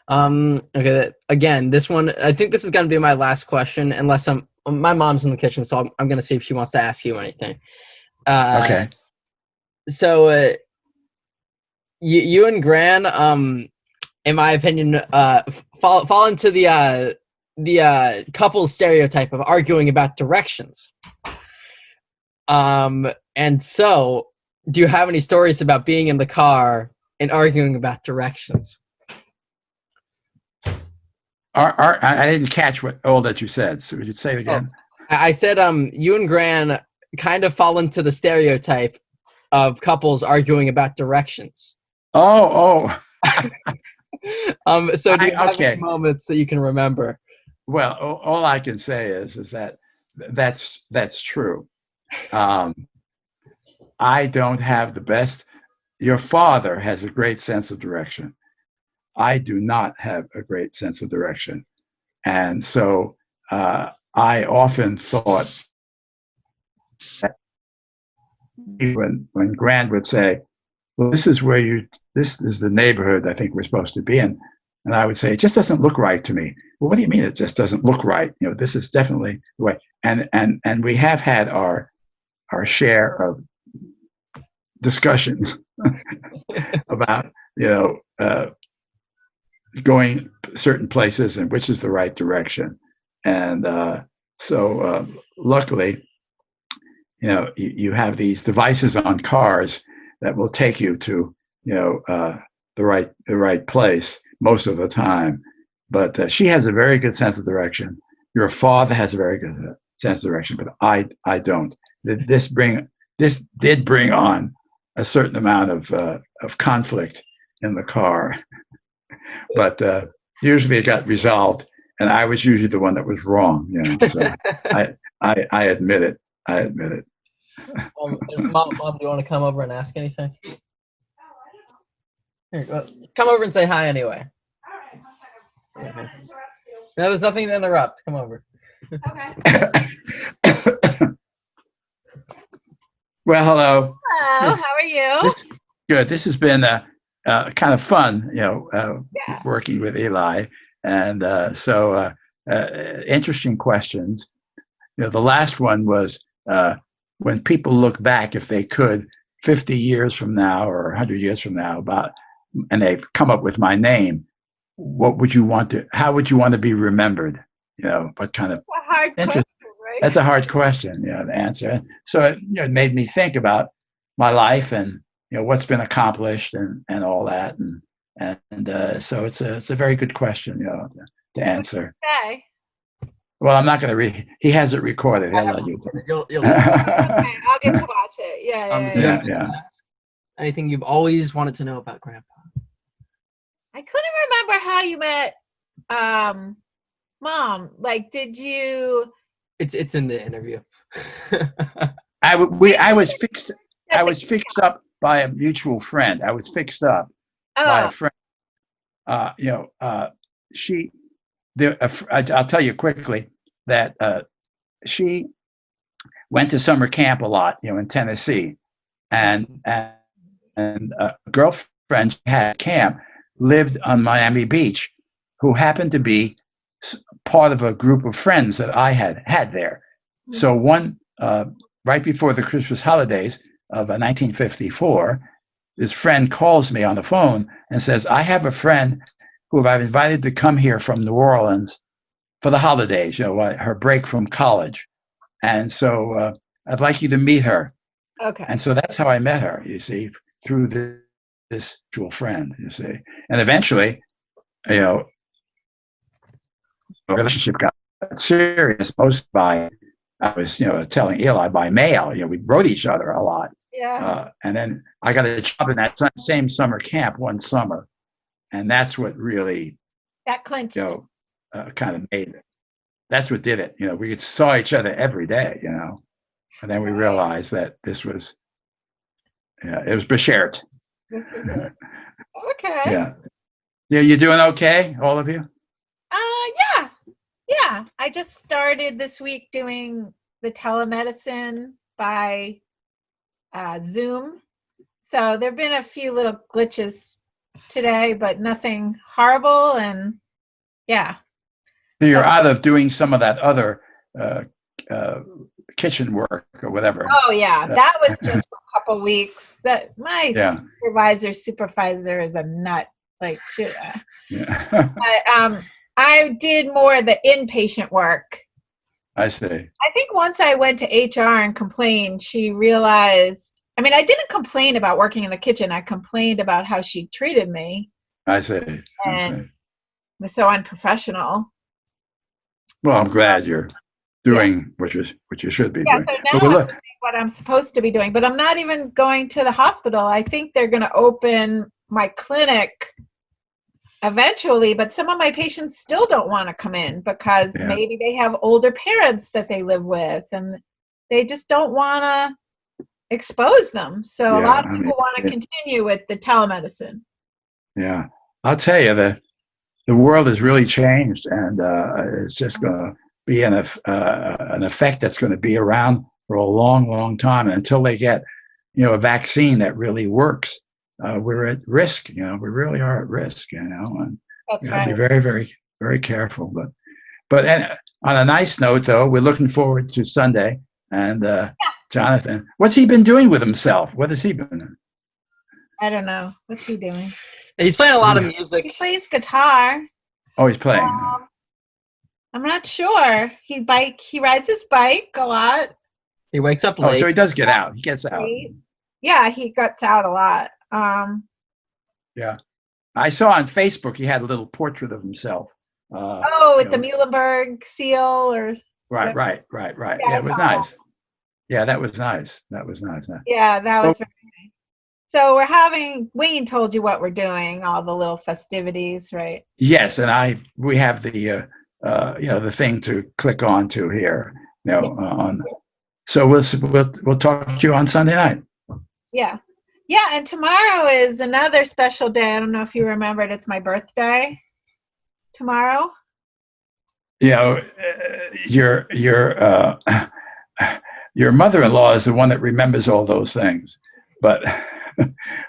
Okay. Again, this one, I think this is going to be my last question, unless my mom's in the kitchen, so I'm going to see if she wants to ask you anything. Okay. So, you and Gran, in my opinion, fall into the couple stereotype of arguing about directions. And so, do you have any stories about being in the car and arguing about directions? I didn't catch all that you said. So would you say it again? I said, you and Gran kind of fall into the stereotype of couples arguing about directions. Oh. So do you have any moments that you can remember? Well, all I can say is that's true. I don't have the best. Your father has a great sense of direction. I do not have a great sense of direction. And so I often thought that when Gran would say, well, this is the neighborhood I think we're supposed to be in. And I would say, it just doesn't look right to me. Well, what do you mean it just doesn't look right? This is definitely the way. And we have had our share of discussions about, going certain places and which is the right direction. And so luckily, you have these devices on cars that will take you to, the right place most of the time. But she has a very good sense of direction. Your father has a very good sense of direction, but I don't. This did bring on a certain amount of conflict in the car. But usually it got resolved, and I was usually the one that was wrong. So I admit it. Mom, do you want to come over and ask anything? Here, come over and say hi anyway. No, there's nothing to interrupt. Come over. Okay. Well, hello. Hello. How are you? Good. This has been kind of fun, working with Eli, and so interesting questions. The last one was when people look back, if they could, 50 years from now or 100 years from now, and they come up with my name, how would you want to be remembered? What kind of a hard question, right? That's a hard question, to answer. So it made me think about my life and what's been accomplished and all that, and so it's a very good question, to answer. Okay. Well, I'm not going to read. He has it recorded. He'll let you. You'll Okay, I'll get to watch it. Yeah. Anything you've always wanted to know about Grandpa? I couldn't remember how you met Mom. Like, did you? It's in the interview. I was fixed up by a mutual friend. I was fixed up by a friend. I'll tell you quickly that she went to summer camp a lot, in Tennessee, and a girlfriend she had at camp lived on Miami Beach, who happened to be part of a group of friends that I had there. So right before the Christmas holidays of 1954, this friend calls me on the phone and says, I have a friend who I've invited to come here from New Orleans for the holidays, her break from college. And so I'd like you to meet her. Okay. And so that's how I met her, you see, through this mutual friend, you see. And eventually, the relationship got serious, most by I was, telling Eli by mail. We wrote each other a lot. Yeah. And then I got a job in that same summer camp one summer, and that's what really, That clinched. kind of made it. That's what did it. We saw each other every day. And then we realized that this was, it was beshert. This was it. Okay. Yeah. Yeah, you doing okay, all of you? Yeah. Yeah. I just started this week doing the telemedicine by Zoom. So there've been a few little glitches today, but nothing horrible. And yeah. So you're out of doing some of that other kitchen work or whatever. Oh yeah, that was just for a couple weeks. That my supervisor is a nut. Like shit. Yeah. But I did more of the inpatient work. I see. I think once I went to HR and complained, she realized. I mean, I didn't complain about working in the kitchen. I complained about how she treated me. I see. And was so unprofessional. Well, I'm glad you're doing what you should be doing. So now I'm doing what I'm supposed to be doing, but I'm not even going to the hospital. I think they're going to open my clinic eventually, but some of my patients still don't want to come in because maybe they have older parents that they live with and they just don't want to expose them. So a lot of people want to continue with the telemedicine. Yeah. I'll tell you, the world has really changed, and it's just going to be an effect that's going to be around for a long, long time. And until they get, a vaccine that really works, we're at risk. We really are at risk. And that's we got to be very, very, very careful. But on a nice note, though, we're looking forward to Sunday. And Jonathan, what's he been doing with himself? What has he been doing? I don't know. What's he doing? He's playing a lot of music. He plays guitar. Oh, he's playing. I'm not sure. He rides his bike a lot. He wakes up late. Oh, so he does get out. He gets out. Yeah, he gets out a lot. Yeah. I saw on Facebook he had a little portrait of himself. With the Muhlenberg seal or Right. Yeah, it was nice. Yeah, that was nice. Yeah, that was very nice. So Wayne told you what we're doing, all the little festivities, right? Yes, and we have the the thing to click on to here. So we'll talk to you on Sunday night. Yeah. Yeah, and tomorrow is another special day. I don't know if you remembered, it's my birthday tomorrow. Your mother-in-law is the one that remembers all those things, but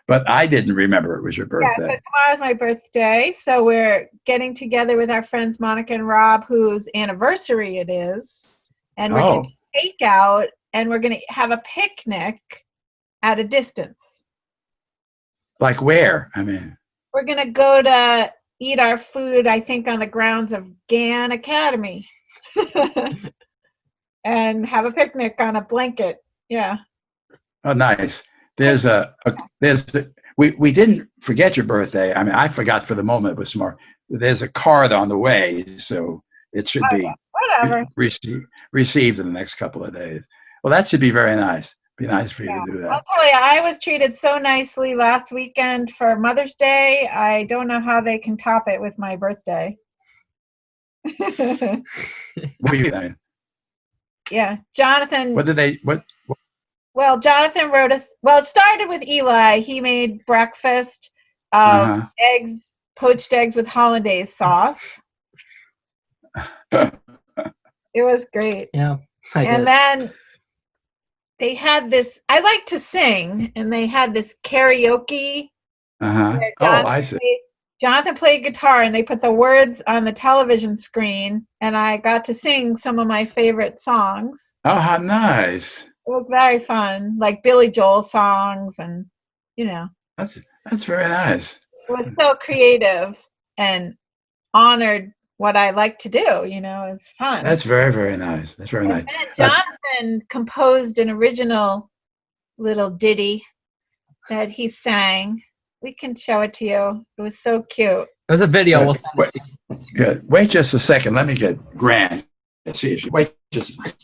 I didn't remember it was your birthday. Yeah, so tomorrow's my birthday, so we're getting together with our friends Monica and Rob, whose anniversary it is, and we're going to take out, and we're going to have a picnic at a distance. Like where? I mean, we're going to go to eat our food, I think, on the grounds of Gann Academy. And have a picnic on a blanket. Yeah. Oh, nice. We didn't forget your birthday. I mean, I forgot for the moment. It was smart. There's a card on the way, so it should be received in the next couple of days. Well, that should be very nice. Be nice for you to do that. I'll tell you, I was treated so nicely last weekend for Mother's Day. I don't know how they can top it with my birthday. What are you saying? Yeah, Jonathan. What? Well, Jonathan wrote us. Well, it started with Eli. He made breakfast of poached eggs with hollandaise sauce. It was great. Yeah. And then they had this. I like to sing, and they had this karaoke. I see. Jonathan played guitar, and they put the words on the television screen, and I got to sing some of my favorite songs. Oh, how nice! It was very fun, like Billy Joel songs, and That's very nice. It was so creative and honored what I like to do. It's fun. That's very, very nice. That's very nice. And Jonathan composed an original little ditty that he sang. We can show it to you. It was so cute. There's a video. We'll send it to you. Good. Wait just a second. Let me get Grant. Wait just a second.